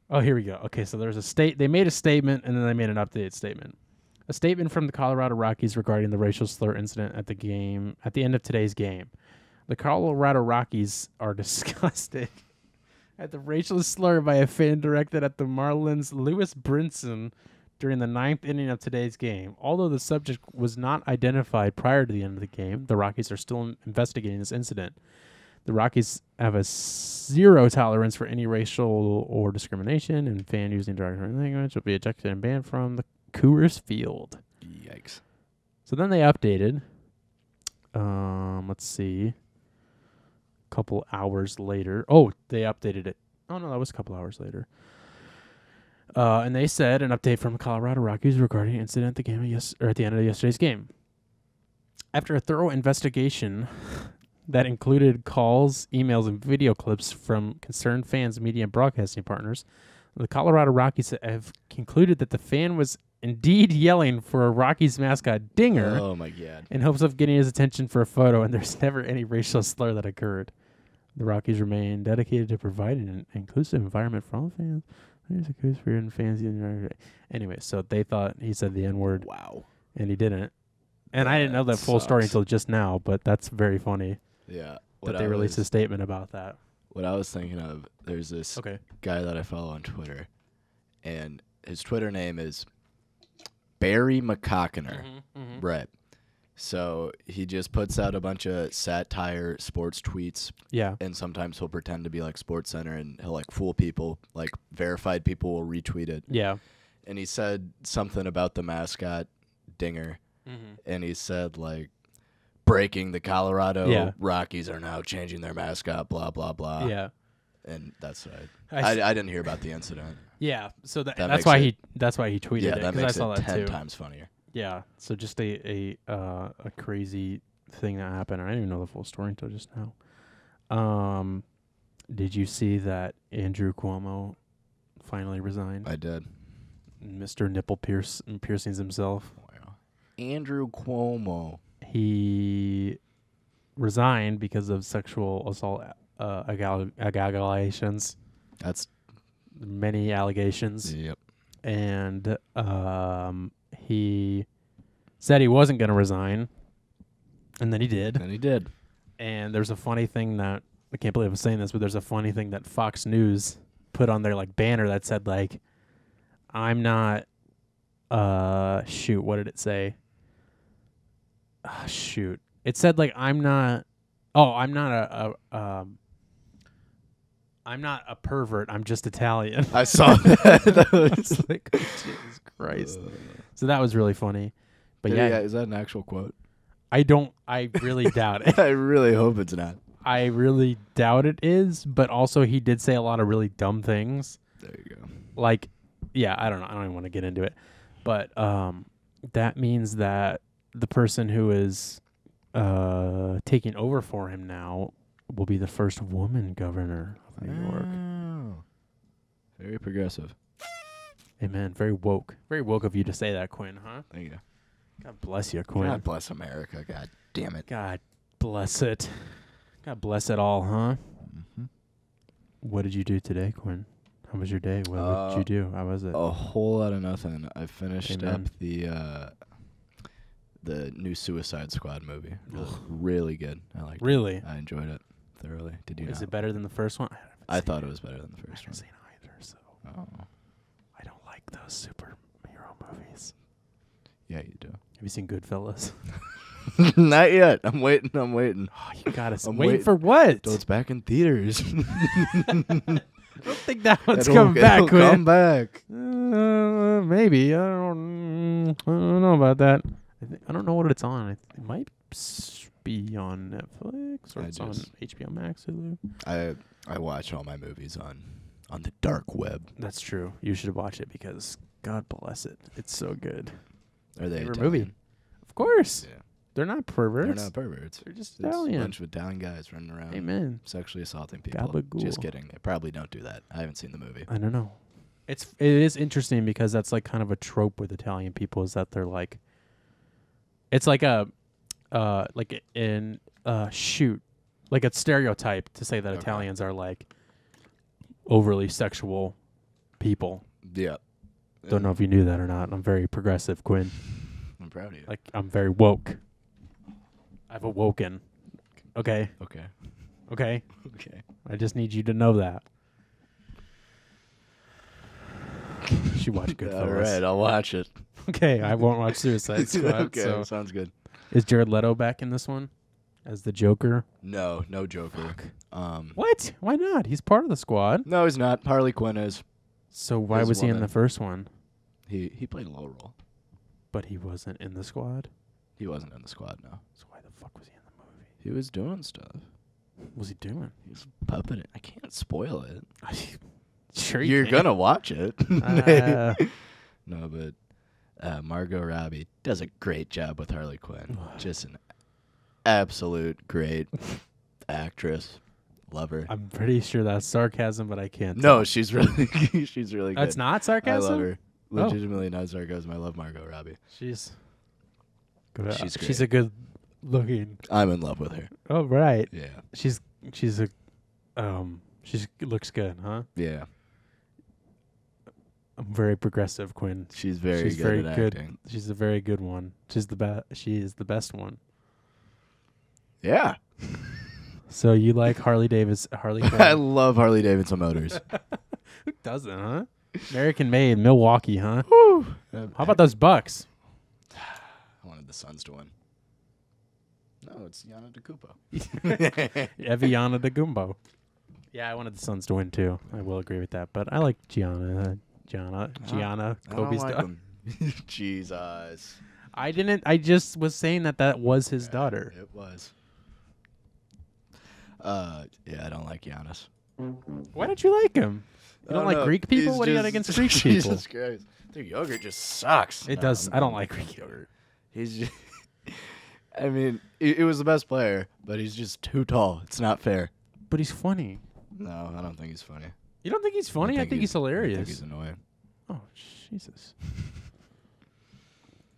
Oh, here we go. Okay, so there's they made a statement, and then they made an updated statement. A statement from the Colorado Rockies regarding the racial slur incident at the end of today's game. The Colorado Rockies are disgusted at the racial slur by a fan directed at the Marlins' Lewis Brinson during the 9th inning of today's game. Although the subject was not identified prior to the end of the game, the Rockies are still investigating this incident. The Rockies have a zero tolerance for any racial or discrimination, and fan using derogatory language will be ejected and banned from the Coors Field. Yikes. So then they updated. Let's see. A couple hours later. Oh, they updated it. Oh, no, that was a couple hours later. And they said an update from Colorado Rockies regarding incident at the game at the end of yesterday's game. After a thorough investigation that included calls, emails, and video clips from concerned fans, media, and broadcasting partners, the Colorado Rockies have concluded that the fan was indeed yelling for a Rockies mascot, Dinger, Oh, my God. in hopes of getting his attention for a photo, and there's never any racial slur that occurred. The Rockies remain dedicated to providing an inclusive environment for all fans. There's a cause for fans. Anyway, so they thought he said the N-word. Wow. And he didn't. And I didn't know that full story until just now, but that's very funny Yeah. that they released a statement about that. What I was thinking of, there's this Okay. guy that I follow on Twitter, and his Twitter name is Barry McCockiner. Right. So he just puts out a bunch of satire sports tweets, Yeah. and sometimes he'll pretend to be like Sports Center, and he'll like fool people, like verified people will retweet it. Yeah. And he said something about the mascot, Dinger, and he said like, breaking, the Colorado Rockies are now changing their mascot, blah, blah, blah. Yeah. And that's I didn't hear about the incident. Yeah. So that's makes why it- that's why he tweeted Yeah, it. that 'cause makes I saw it that 10 too. times funnier. Yeah. So just a crazy thing that happened. I didn't even know the full story until just now. Did you see that Andrew Cuomo finally resigned? I did. Mr. Nipple Piercings himself. Wow. Andrew Cuomo. He resigned because of sexual assault allegations. That's Many allegations. yep. And he said he wasn't going to resign, and then he did. And he did. And there's a funny thing that, I can't believe I'm saying this, but there's a funny thing that Fox News put on their like banner that said like, I'm not, shoot, what did it say? Shoot. It said like, I'm not a pervert, I'm just Italian. I saw that. That was It's like, oh, Jesus Christ. So that was really funny. But yeah, is that an actual quote? I really doubt it. I really hope it's not. I really doubt it is, but also he did say a lot of really dumb things. There you go. Like, yeah, I don't know. I don't even want to get into it. But that means that the person who is taking over for him now will be the first woman governor of New York. Oh. Very progressive. Amen. Very woke. Very woke of you to say that, Quinn, huh? Thank you. God bless you, Quinn. God bless America. God damn it. God bless it. God bless it all, huh? Mm-hmm. What did you do today, Quinn? How was your day? What did you do? How was it? A whole lot of nothing. I finished Amen. up the new Suicide Squad movie. Really good. I liked it. Really? I enjoyed it thoroughly. Did you Is not? it better than the first one? I thought it was better than the I first haven't one. seen either, so Oh. I don't like those superhero movies. Yeah, you do. Have you seen Goodfellas? Not yet. I'm waiting. Oh, you gotta I'm wait waiting. for what? So it's back in theaters. I don't think that one's It'll- coming back, it'll Quinn. come back. Maybe. I don't know about that. I don't know what it's on. It might be on Netflix or it's on HBO Max. Hulu. I watch all my movies on the dark web. That's true. You should watch it because God bless it. It's so good. Are they Favorite Italian? movie? Of course. Yeah. They're not perverts. They're not perverts. They're just It's a Italian. bunch of Italian guys running around Amen. sexually assaulting people. Gabagool. Just kidding. They probably don't do that. I haven't seen the movie. I don't know. It is interesting because that's like kind of a trope with Italian people is that they're like, it's like a, like in shoot, like a stereotype to say that Okay. Italians are like overly sexual people. Yeah. Don't know if you knew that or not. I'm very progressive, Quinn. I'm proud of you. Like I'm very woke. I've awoken. Okay. Okay. Okay. Okay. I just need you to know that. You should watch Goodfellas. All right, I'll watch it. Okay, I won't watch Suicide Squad. Okay, So. sounds good. Is Jared Leto back in this one as the Joker? No Joker. What? Why not? He's part of the squad. No, he's not. Harley Quinn is. So why His was he in woman. the first one? He played a low role. But he wasn't in the squad. He wasn't in the squad, no. So why the fuck was he in the movie? He was doing stuff. What was he doing? He was puppeting. I can't spoil it. Sure, You're can. gonna watch it. Uh, No, but Margot Robbie does a great job with Harley Quinn. Just an absolute great actress. Love her. I'm pretty sure that's sarcasm, but I can't. No, she's really she's really good. That's not sarcasm. I love her. Oh. Legitimately not sarcasm. I love Margot Robbie. She's good. She's She's a good looking. I'm in love with her. Oh right. Yeah. She looks good, huh? Yeah. I'm very progressive, Quinn. She's very She's good very at good. acting. She's a very good one. She's the best. She is the best one. Yeah. So you like Harley Quinn? I love Harley Davidson Motors. Who doesn't, huh? American made, Milwaukee, huh? How about those Bucks? I wanted the Suns to win. No, it's Gianna DeCupo. Eviana de Gumbo. Yeah, I wanted the Suns to win too. I will agree with that. But I like Gianna, Kobe's daughter. Jesus. I didn't. I just was saying that was his daughter. It was. Yeah, I don't like Giannis. Why don't you like him? You don't like Greek people? What do you got against Greek people? Jesus Christ. Their yogurt just sucks. It does. I don't like Greek yogurt. He's just, I mean, he was the best player, but he's just too tall. It's not fair. But he's funny. No, I don't think he's funny. You don't think he's funny? I think he's hilarious. I think he's annoying. Oh, Jesus.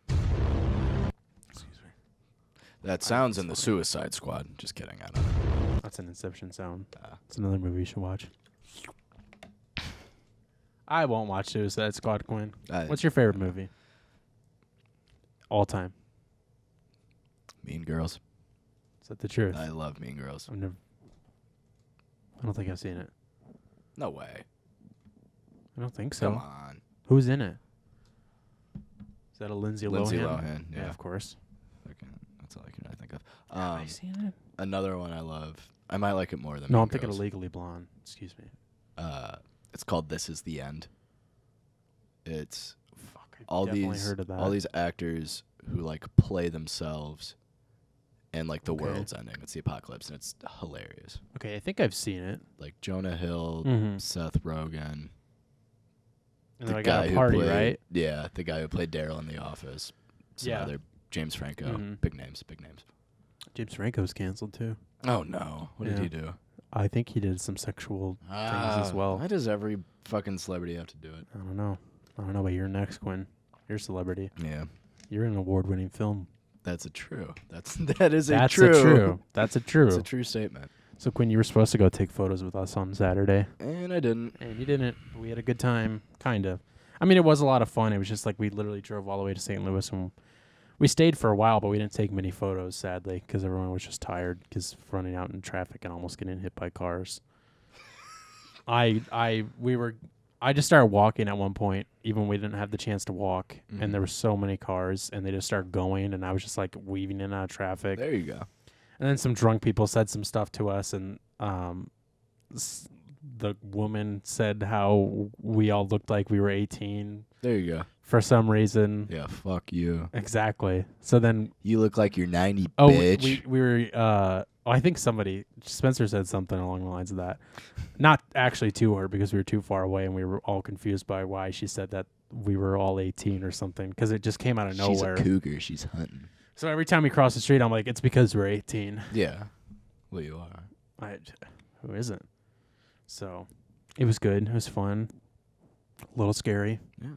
Excuse me. That sounds in the Suicide Squad. Just kidding. I don't know. That's an Inception sound. Ah. It's another movie you should watch. I won't watch Suicide Squad, Quinn. What's your favorite movie? All time. Mean Girls. Is that the truth? I love Mean Girls. I don't think I've seen it. No way. I don't think so. Come on. Who's in it? Is that a Lindsay Lohan? Lindsay Lohan, yeah. Of course. Okay, that's all I can really think of. Have I seen it? Another one I love. I might like it more than No, Mean I'm thinking of Girls. Legally Blonde. Excuse me. It's called This Is the End. It's Fuck, I've all definitely these heard of that. all these actors who like play themselves, and like the Okay. world's ending. It's the apocalypse, and it's hilarious. Okay, I think I've seen it. Like Jonah Hill, Mhm. Seth Rogen, And then I got a party, played, right? Yeah, the guy who played Daryl in The Office. Some Yeah. other James Franco. Mhm. Big names. James Franco's canceled too. Oh no! What did Yeah. he do? I think he did some sexual things as well. Why does every fucking celebrity have to do it? I don't know. But you're next, Quinn. You're a celebrity. Yeah, You're in an award-winning film. that's a true. That's That's a true. That's a true. It's a true statement. So Quinn, you were supposed to go take photos with us on Saturday, And I didn't. and you didn't. We had a good time, kind of. I mean, it was a lot of fun. It was just like we literally drove all the way to St. Louis, and we stayed for a while, but we didn't take many photos, sadly, because everyone was just tired because running out in traffic and almost getting hit by cars. I I just started walking at one point, even when we didn't have the chance to walk, Mhm. and there were so many cars, and they just started going, and I was just like weaving in and out of traffic. There you go. And then some drunk people said some stuff to us, and the woman said how we all looked like we were 18 There you go. for some reason. Yeah, fuck you. Exactly. So then, You look like you're 90, oh, bitch. we were. I think Spencer said something along the lines of that. Not actually to her because we were too far away, and we were all confused by why she said that we were all 18 or something, because it just came out of nowhere. She's a cougar. She's hunting. So every time we cross the street, I'm like, it's because we're 18. Yeah. Well, you are. Who isn't? So it was good. It was fun. A little scary. Yeah.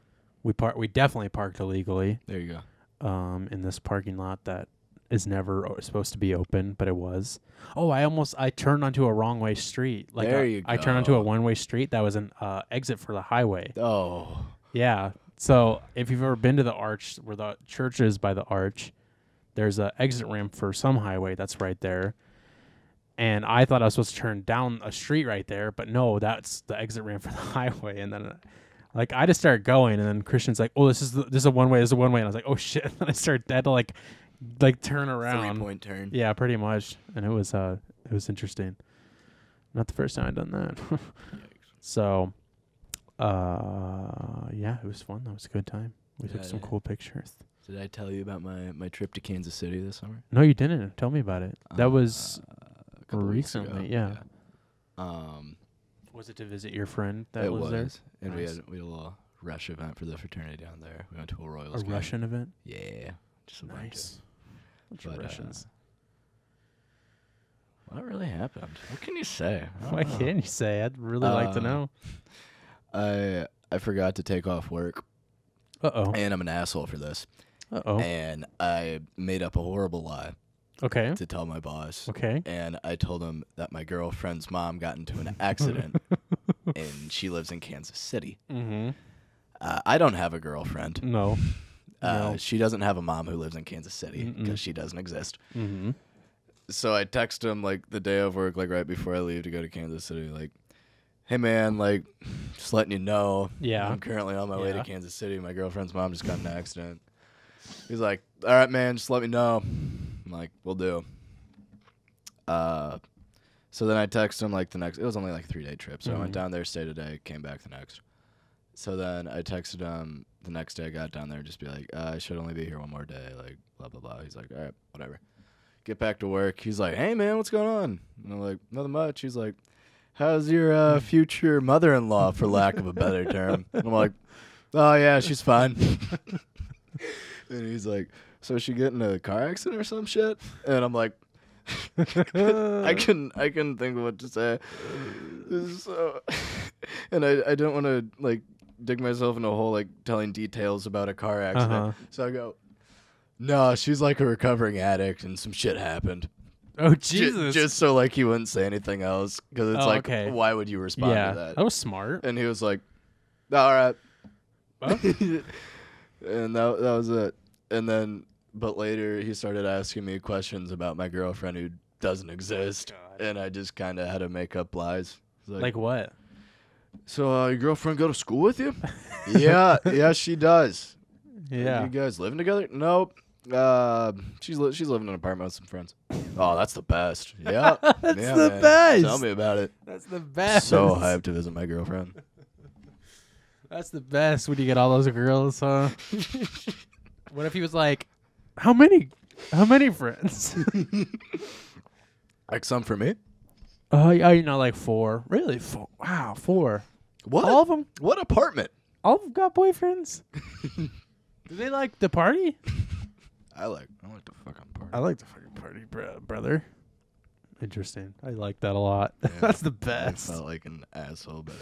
We definitely parked illegally There you go. in this parking lot that is never supposed to be open, but it was. Oh, I turned onto a wrong way street. Like There you I turned onto go. a one-way street that was an exit for the highway. Oh. Yeah. So if you've ever been to the arch where the church is by the arch, there's a exit ramp for some highway that's right there. And I thought I was supposed to turn down a street right there, but no, that's the exit ramp for the highway. And then, like, I just started going, and then Christian's like, "Oh, this is a one way. This is a one way." And I was like, "Oh shit!" And then I had to like turn around. 3-point turn. Yeah, pretty much. And it was interesting. Not the first time I'd done that. So, yeah, it was fun. That was a good time. We took some cool pictures. Did I tell you about my trip to Kansas City this summer? No, you didn't. Tell me about it. That was a couple weeks ago. recently. Yeah. Um, Was it to visit your friend that it was there? and Nice. we had a little rush event for the fraternity down there. We went to a Royals A game. Russian event? Yeah, just a Nice. Bunch of But, Russians. What really happened? What can you say? I don't What know. can you say? I'd really like to know. I forgot to take off work, Uh-oh. and I'm an asshole for this. Uh-oh. And I made up a horrible lie Okay. to tell my boss. Okay. And I told him that my girlfriend's mom got into an accident, and she lives in Kansas City. Mm-hmm. I don't have a girlfriend. No. No. She doesn't have a mom who lives in Kansas City Mm-mm. because she doesn't exist. Mm-hmm. So I text him like the day of work, like right before I leave to go to Kansas City, like, "Hey man, like, just letting you know, Yeah. I'm currently on my way to Yeah. Kansas City. My girlfriend's mom just got in an accident." He's like, "All right, man, just let me know." I'm like, "Will do." So then I text him like the next. It was only like a 3-day trip, so I went Mhm. down there, stayed a day, came back the next. So then I texted him the next day. I got down there, just be like, "I should only be here one more day." Like, blah blah blah. He's like, "All right, whatever." Get back to work. He's like, "Hey man, what's going on?" And I'm like, "Nothing much." He's like, "How's your future mother-in-law, for lack of a better term?" And I'm like, "Oh yeah, she's fine." And he's like, "So she get in a car accident or some shit?" And I'm like, I couldn't think of what to say. So, and I don't want to like dig myself in a hole like telling details about a car accident. Uh-huh. So I go, "No, she's like a recovering addict, and some shit happened." Oh, Ju- Jesus. just so like he wouldn't say anything else, because it's Oh, like, okay. why would you respond yeah. to that? That was smart. And he was like, "All right," Well, and that was it. And then, but later he started asking me questions about my girlfriend who doesn't exist, God. and I just kind of had to make up lies. It's like what? "So your girlfriend go to school with you?" yeah, she does. Yeah. You guys living together? Nope. She's living in an apartment with some friends. Oh, that's the best. Yeah, That's yeah, the man. best. Tell me about it. That's the best. So hyped to visit my girlfriend. That's the best when you get all those girls, huh? What if he was like, how many friends? Like some for me. Oh, yeah, like 4. Really? 4. Wow, 4. What? All of them? What apartment? All of them got boyfriends? Do they like the party? I like the fucking party. I like the fucking party, brother. Interesting. I like that a lot. Yeah. That's the I best. felt like an asshole, but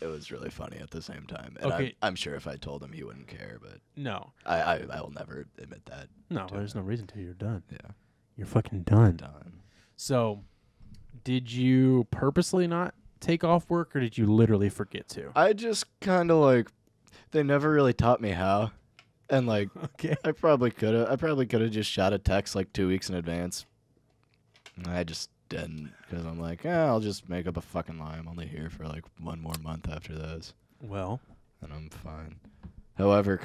it was really funny at the same time. And Okay. I'm sure if I told him, he wouldn't care, but No. I will never admit that. No, to there's him. no reason to. You're done. Yeah. You're fucking done. Done. So, did you purposely not take off work, or did you literally forget to? I just kind of like, they never really taught me how. And like, Okay. I probably could have just shot a text like 2 weeks in advance. I just didn't, because I'm like, I'll just make up a fucking lie. I'm only here for like one more month after this. Well, and I'm fine. However,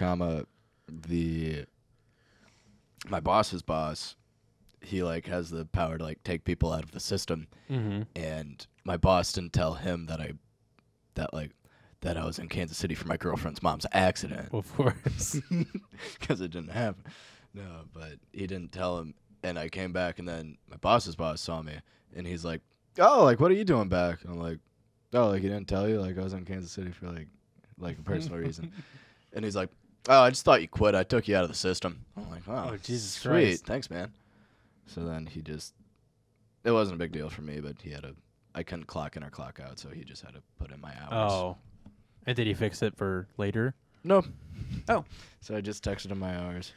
my boss's boss, he like has the power to like take people out of the system, and my boss didn't tell him that I was in Kansas City for my girlfriend's mom's accident. of course. Because it didn't happen. No, but he didn't tell him, and I came back, and then my boss's boss saw me, and he's like, "Oh, like what are you doing back?" And I'm like, "Oh, like he didn't tell you? Like I was in Kansas City for like a personal reason." And he's like, "Oh, I just thought you quit. I took you out of the system." I'm like, "Oh, Jesus sweet, Christ. thanks, man." So then it wasn't a big deal for me, but I couldn't clock in or clock out, so he just had to put in my hours. Oh. And did he fix it for later? No. Oh. So I just texted him my hours.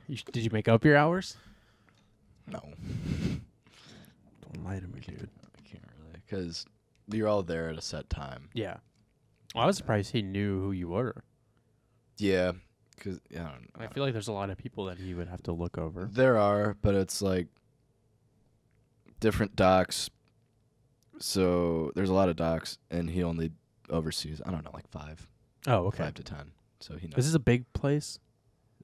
Did you make up your hours? No. Don't lie to me, dude. I can't really, because you're all there at a set time. Yeah. Well, I was surprised he knew who you were. Yeah, because I don't know. I feel like there's a lot of people that he would have to look over. There are, but it's like different docks. So there's a lot of docks, and he only oversees, I don't know, like 5. Oh, okay. 5 to 10. So he knows. This is a big place?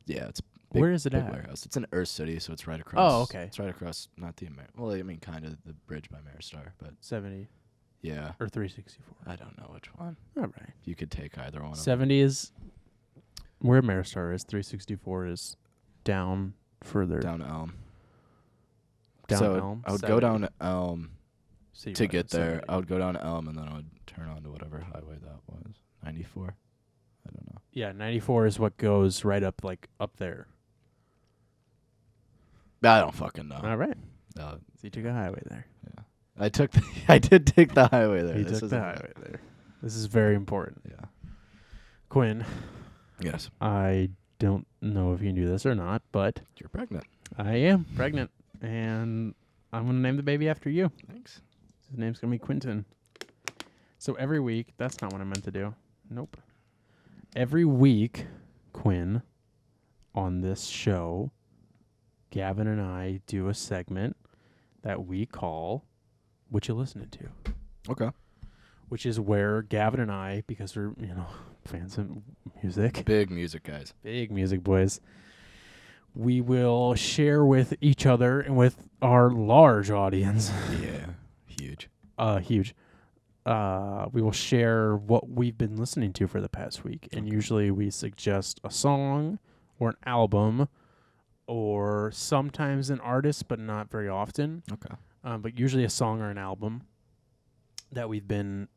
Yeah, it's Where is it big at? warehouse. It's in Earth City, so it's right across. Oh, okay. It's right across, not the well, I mean, kind of the bridge by Maristar, but 70 yeah. or 364. I don't know which one. All right. You could take either one. 70 is where Maristar is. 364 is down further. Down Elm. Down so Elm. I would 70. go down Elm City to Road, get there. 70. I would go down Elm, and then I would turn on to whatever highway that was. 94? I don't know. Yeah, 94 is what goes right up, like, up there. I don't fucking know. All right. No, So you took a highway there. yeah. I did take the highway there. You This took isn't the bad. highway there. This is very important. Yeah. Quinn, Yes. I don't know if you knew this or not, but You're pregnant. I am pregnant, and I'm going to name the baby after you. Thanks. His name's going to be Quinton. So every week, that's not what I meant to do. Nope. Every week, Quinn, on this show, Gavin and I do a segment that we call What You Listening To, Okay. which is where Gavin and I, because we're, fans of music, Big music guys. big music boys, we will share with each other and with our large audience, Yeah. Huge. huge, we will share what we've been listening to for the past week. And usually we suggest a song or an album or sometimes an artist, but not very often. Okay. But usually a song or an album that we've been,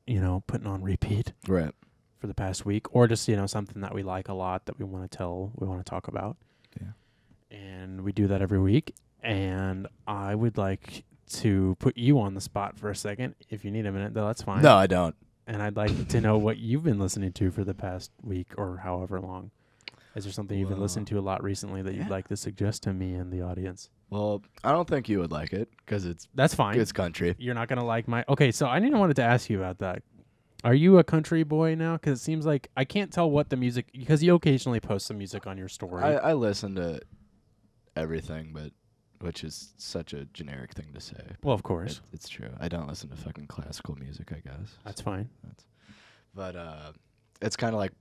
putting on repeat Right. for the past week, or just, something that we like a lot that we want to talk about. Yeah. And we do that every week. And I would like to put you on the spot for a second. If you need a minute, though, that's fine. No, I don't. And I'd like to know what you've been listening to for the past week or however long. Is there something you've been listening to a lot recently that you'd like to suggest to me and the audience? Well, I don't think you would like it because That's fine. it's country. You're not going to like my... Okay, so I wanted to ask you about that. Are you a country boy now? Because it seems like I can't tell what the music... Because you occasionally post some music on your story. I listen to everything, but which is such a generic thing to say. Well, of course. It's true. I don't listen to fucking classical music, I guess. That's fine. But it's kind of like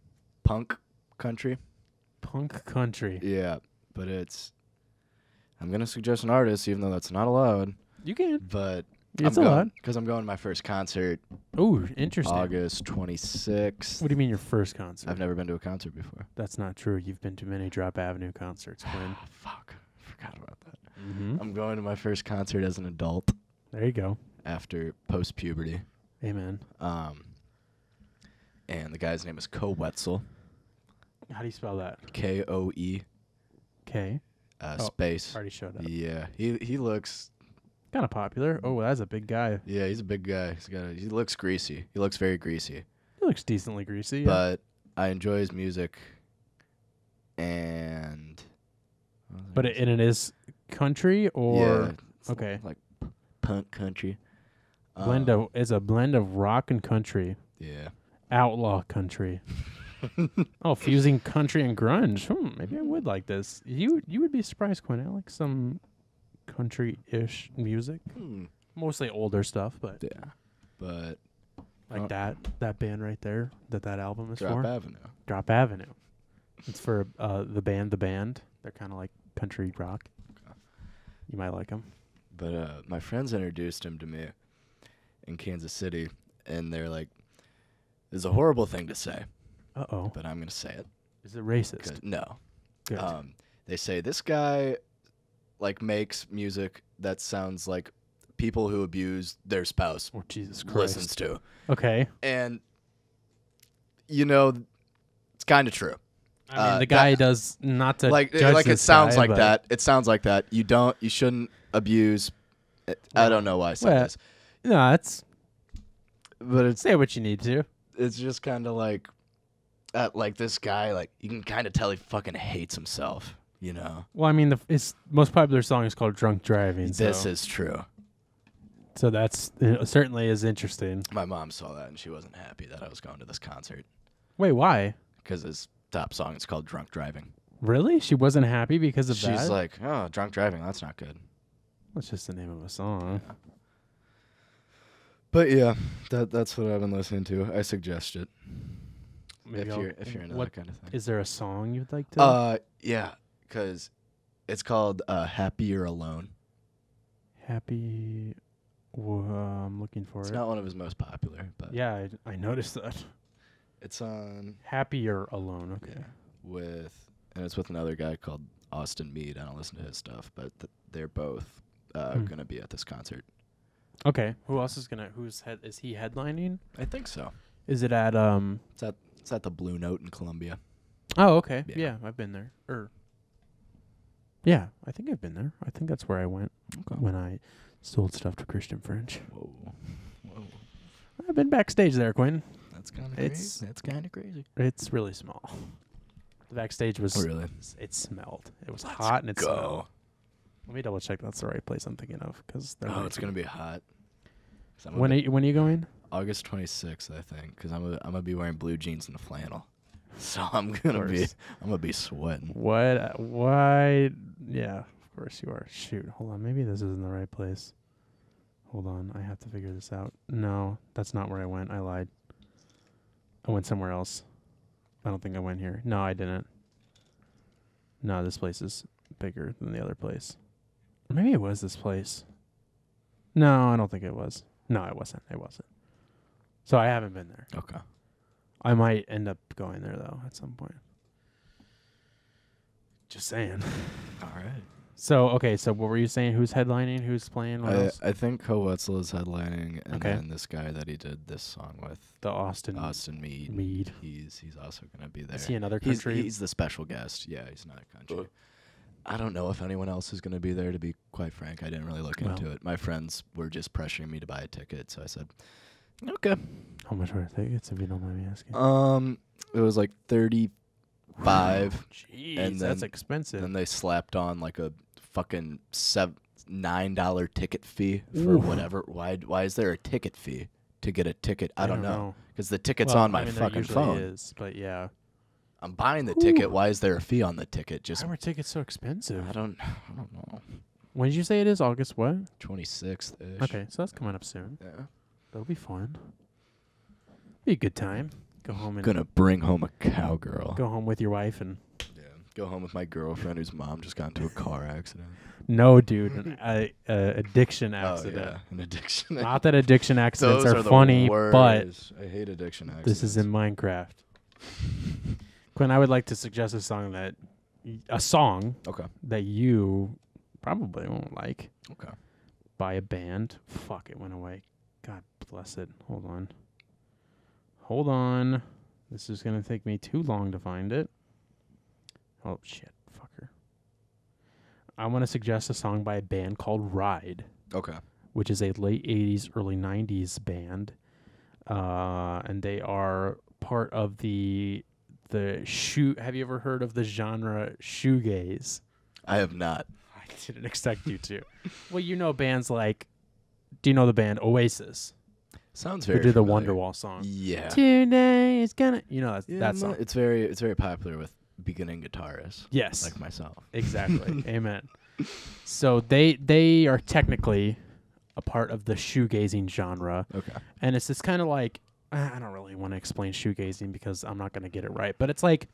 punk country. Punk country. Yeah, but I'm going to suggest an artist, even though that's not allowed. You can. But It's allowed. because I'm going to my first concert Ooh, interesting. August 26th. What do you mean your first concert? I've never been to a concert before. That's not true. You've been to many Drop Avenue concerts, Quinn. Fuck. I forgot about that. Mm-hmm. I'm going to my first concert as an adult There you go. after post-puberty. Amen. And the guy's name is Ko Wetzel. How do you spell that? Koe K. space. Already showed up. Yeah, he looks. Kind of popular. Oh, that's a big guy. Yeah, he's a big guy. He looks greasy. He looks very greasy. He looks decently greasy. Yeah. But I enjoy his music. And. But it is country or it's okay. like punk country. It's a blend of rock and country. Yeah. Outlaw country. Oh, fusing country and grunge. Maybe I would like this. You would be surprised, Quinn. I like some country-ish music. Mostly older stuff, but Yeah. But Like Oh. that band right there that album is Drop for. Avenue. Drop Avenue. It's for the band. They're kind of like country rock. Okay. You might like them. But my friends introduced him to me in Kansas City, and they're like, "This is a horrible thing to say, Uh-oh. but I'm gonna say it." Is it racist? 'Cause- No. Good. They say this guy like makes music that sounds like people who abuse their spouse Oh, Jesus Christ. listens to. Okay. And it's kind of true. I mean, the guy does not to Like judge it this sounds guy, like but- that. It sounds like that. You shouldn't abuse I don't know why I said Well, this. No, it's But say what you need to. it's just kind of like this guy, like you can kind of tell he fucking hates himself, you know. Well, I mean, his most popular song is called "Drunk Driving." This so, is true. so that's certainly is interesting. My mom saw that and she wasn't happy that I was going to this concert Wait, why? because his top song is called "Drunk Driving." Really? She wasn't happy because of that? She's like, "Oh, drunk driving, that's not good." That's just the name of a song. But yeah, that's what I've been listening to. I suggest it Maybe if you're into what, that kind of thing. Is there a song you'd like to? Yeah, because it's called "Happy You're Alone." Happy. I'm looking for It's it. not one of his most popular, but Yeah, I noticed that. it's on Happier Alone. Okay. and it's with another guy called Austin Mead. I don't listen to his stuff, but they're both gonna be at this concert. Okay. Who else is gonna? Is he headlining? I think so. Is it at It's at the Blue Note in Columbia. Oh, okay. Yeah. Yeah, I've been there. Yeah, I think I've been there. I think that's where I went when I sold stuff to Christian French. Whoa. I've been backstage there, Quinn. That's kind of It's- crazy. That's kind of crazy. It's really small. The backstage was. Really? It smelled. It was hot and it smelled. Go. Let me double check that's the right place I'm thinking of because It's gonna be hot. When are you going? August 26th, I think, because I'm gonna be wearing blue jeans and a flannel, so I'm gonna be sweating. What? Why? Yeah, of course you are. Shoot, hold on. Maybe this isn't the right place. Hold on, I have to figure this out. No, that's not where I went. I lied. I went somewhere else. I don't think I went here. No, I didn't. No, this place is bigger than the other place. Or maybe it was this place. No, I don't think it was. No, it wasn't. It wasn't. So I haven't been there. Okay. I might end up going there though at some point. Just saying. All right. So okay, so what were you saying? Who's headlining? Who's playing? What else? I think Wetzel is headlining, and Okay. then this guy that he did this song with, The Austin Mead. Mead. He's also gonna be there. Is he another He's country? he's the special guest. Yeah, he's not a country. I don't know if anyone else is gonna be there. To be quite frank, I didn't really look into it. My friends were just pressuring me to buy a ticket, so I said, "Okay." How much were the tickets, if you don't mind me asking? It was like 35. Jeez, and that's then- expensive. And they slapped on like a fucking $9 ticket fee for Oof. whatever. Why is there a ticket fee to get a ticket? I don't know. Because the ticket's Well, on my I mean, there fucking usually phone. Is, but yeah. I'm buying the ticket. Why is there a fee on the ticket? Just Why were tickets so expensive? I don't know. When did you say it is? August what? 26th ish. Okay, so that's coming up soon. Yeah. That'll be fun. Be a good time. Go home and Gonna bring home a cowgirl. go home with your wife and Go home with my girlfriend whose mom just got into a car accident. no, dude, an addiction Oh accident. yeah, an addiction. Not that addiction accidents Those are the funny, worst. but I hate addiction accidents. this is in Minecraft. Quinn, I would like to suggest a song Okay. that you probably won't like Okay. by a band. Fuck, it went away. God bless it. Hold on. This is going to take me too long to find it. Oh, shit. Fucker. I want to suggest a song by a band called Ride, Okay. which is a late 80s, early 90s band. And they are part of the have you ever heard of the genre shoegaze? I have not. I didn't expect you to. Well, you know bands like, do you know the band Oasis? Sounds Who very did the familiar. Wonderwall song? Yeah. Today is gonna, that song. It's very popular with beginning guitarists. Yes, Like myself. exactly. Amen. So they are technically a part of the shoegazing genre, Okay. and it's this kind of like I don't really want to explain shoegazing because I'm not going to get it right, but it's like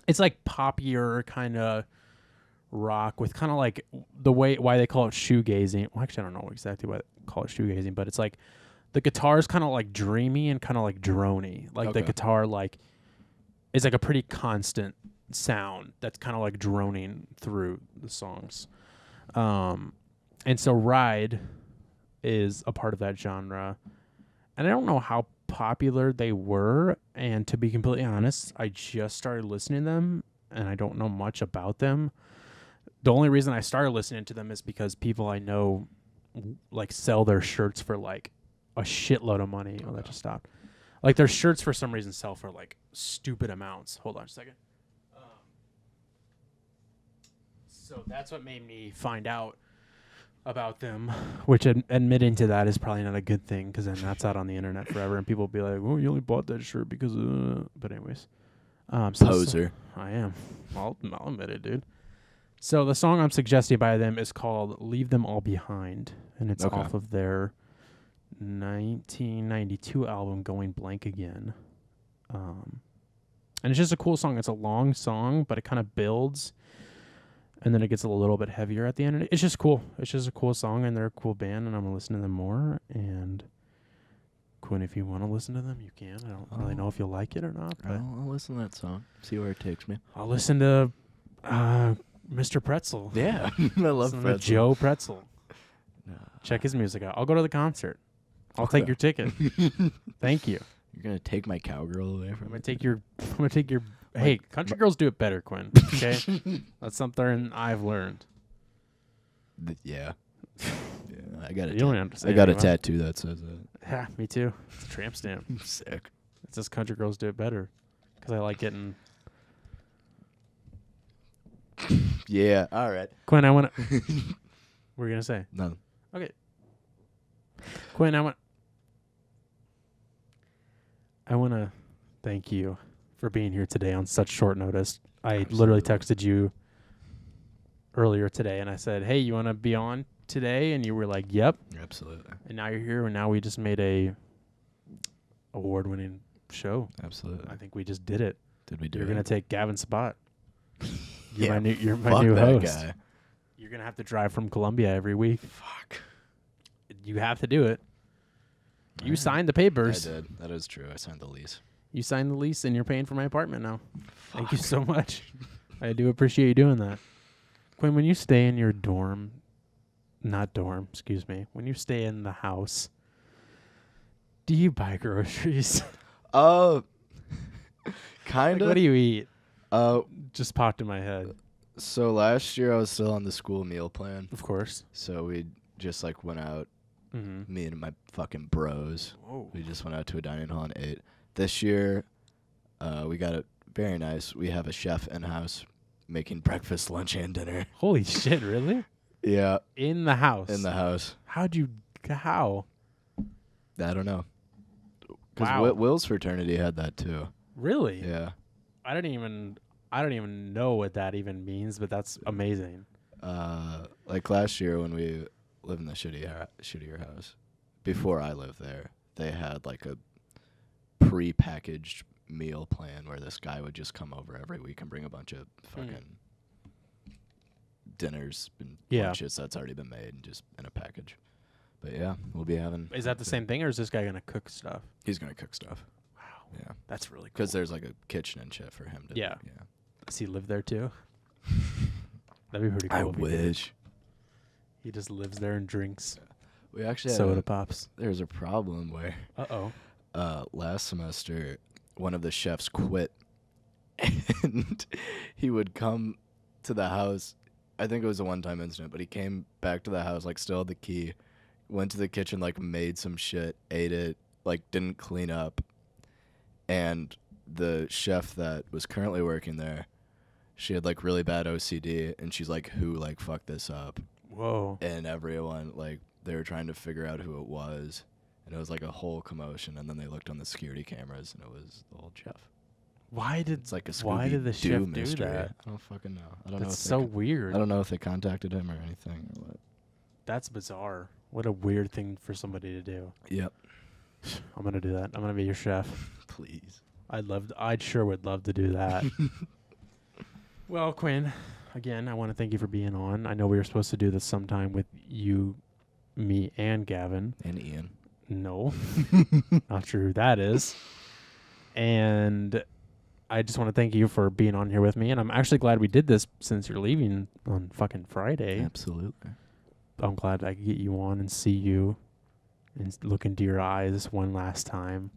poppier kind of rock with kind of like why they call it shoegazing. Well, actually, I don't know exactly why they call it shoegazing, but it's like the guitar is kind of like dreamy and kind of like drony. Like the guitar like is like a pretty constant sound that's kind of like droning through the songs. And so Ride is a part of that genre. And I don't know how popular they were. And to be completely honest, I just started listening to them and I don't know much about them. The only reason I started listening to them is because people I know like sell their shirts for like a shitload of money. Oh, that just stopped. Like their shirts for some reason sell for like stupid amounts. Hold on a second. So that's what made me find out about them, which admitting to that is probably not a good thing because then that's out on the internet forever and people will be like, oh, you only bought that shirt because but anyways. Poser. I am. I'll admit it, dude. So the song I'm suggesting by them is called Leave Them All Behind, and it's off of their 1992 album Going Blank Again. And it's just a cool song. It's a long song, but it kind of builds, and then it gets a little bit heavier at the end. It's just cool. It's just a cool song, and they're a cool band, and I'm going to listen to them more. And Quinn, if you want to listen to them, you can. I don't really know if you'll like it or not. But I'll listen to that song, see where it takes me. I'll listen to Mr. Pretzel. Yeah, I love Pretzel. Joe Pretzel. Check his music out. I'll go to the concert. I'll take your ticket. Thank you. You're gonna take my cowgirl away from me? I'm gonna take your. Hey, country girls do it better, Quinn. Okay, that's something I've learned. Yeah. I got You don't have to say I got a anything. tattoo that says that. Yeah, me too. It's a tramp stamp. Sick. It says country girls do it better because I like getting. Yeah. All right. Quinn, I want to. What were you gonna say? No. Okay. Quinn, I want to thank you for being here today on such short notice. I literally texted you earlier today and I said, "Hey, you want to be on today?" And you were like, "Yep." Absolutely. And now you're here, and now we just made a award-winning show. Absolutely. I think we just did it. Did we do You're it? gonna take Gavin's spot. Yeah, You're my fuck new that host. guy. You're gonna have to drive from Columbia every week. Fuck. You have to do it. You Alright. signed the papers. I did. That is true. I signed the lease. You signed the lease, and you're paying for my apartment now. Thank you so much. I do appreciate you doing that. Quinn, when you stay in your when you stay in the house, do you buy groceries? Kind Like, of. what do you eat? Just popped in my head. So last year I was still on the school meal plan. Of course. So we just like went out, Mm-hmm. me and my fucking bros. Whoa. We just went out to a dining hall and ate. This year, we got it very nice. We have a chef in-house making breakfast, lunch, and dinner. Holy shit, really? Yeah, In the house? in the house. How? I don't know. Because Wow. Will's fraternity had that too. Really? Yeah. I don't even know what that even means, but that's amazing. Like last year when we lived in the shittier house, before I lived there, they had like a pre-packaged meal plan where this guy would just come over every week and bring a bunch of fucking dinners and lunches that's already been made and just in a package. But yeah, we'll be having. Is that the same thing, or is this guy gonna cook stuff? He's gonna cook stuff. Wow, Yeah, that's really cool. because there's like a kitchen and shit for him to. Yeah. Yeah. Does he live there too? That'd be pretty cool. I if he did. wish. He just lives there and drinks We actually had soda pops. there's a problem where Uh-oh. last semester one of the chefs quit and he would come to the house. I think it was a one-time incident, but he came back to the house like still had the key, went to the kitchen, like made some shit, ate it, like didn't clean up. And the chef that was currently working there, she had like really bad OCD and she's like, who like fucked this up? Whoa. And everyone, like, they were trying to figure out who it was. And it was like a whole commotion. And then they looked on the security cameras, and it was the old chef. Why did It's like a why did the chef do mystery. that? I don't fucking know. I don't know. That's If so they weird. I don't know if they contacted him or anything or what. That's bizarre. What a weird thing for somebody to do. Yep. I'm gonna do that. I'm gonna be your chef. Please. I'd sure would love to do that. Well, Quinn, again, I want to thank you for being on. I know we were supposed to do this sometime with you, me, and Gavin. And Ian. No, not sure who that is. And I just want to thank you for being on here with me. And I'm actually glad we did this since you're leaving on fucking Friday. Absolutely. I'm glad I could get you on and see you and look into your eyes one last time.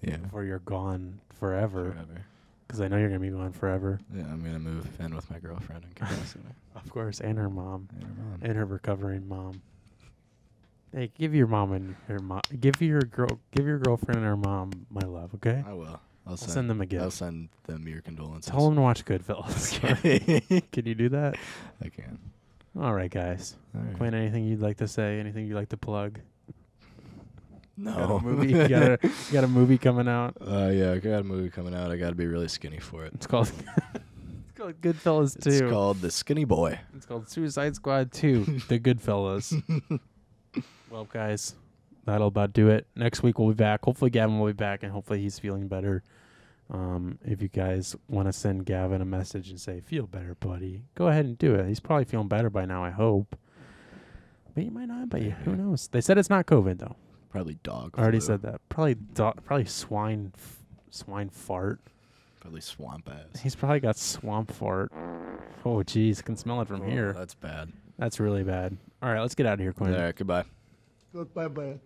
Yeah. Before you're gone forever. Because I know you're going to be gone forever. Yeah, I'm going to move in with my girlfriend in Carson. Of course, and her mom. And her mom. And her recovering mom. Hey, give your mom and her mom, give your girlfriend and her mom my love, okay? I will. I'll send them a gift. I'll send them your condolences. Tell them to watch Goodfellas. Can you do that? I can. All right, guys. All right. Quinn, anything you'd like to say? Anything you'd like to plug? No. Got a movie. you got a movie coming out. Yeah, I got a movie coming out. I got to be really skinny for it. It's called Goodfellas 2. It's called The Skinny Boy. It's called Suicide Squad 2, The Goodfellas. Well, guys, that'll about do it. Next week we'll be back. Hopefully Gavin will be back, and hopefully he's feeling better. If you guys want to send Gavin a message and say, feel better, buddy, go ahead and do it. He's probably feeling better by now, I hope. But he might not, but who knows? They said it's not COVID, though. Probably dog I already flu. said that. Probably swine fart. Probably swamp ass. He's probably got swamp fart. Oh, jeez. I can smell it from here. That's bad. That's really bad. All right, let's get out of here, Quinn. All right, goodbye. Goodbye, bye.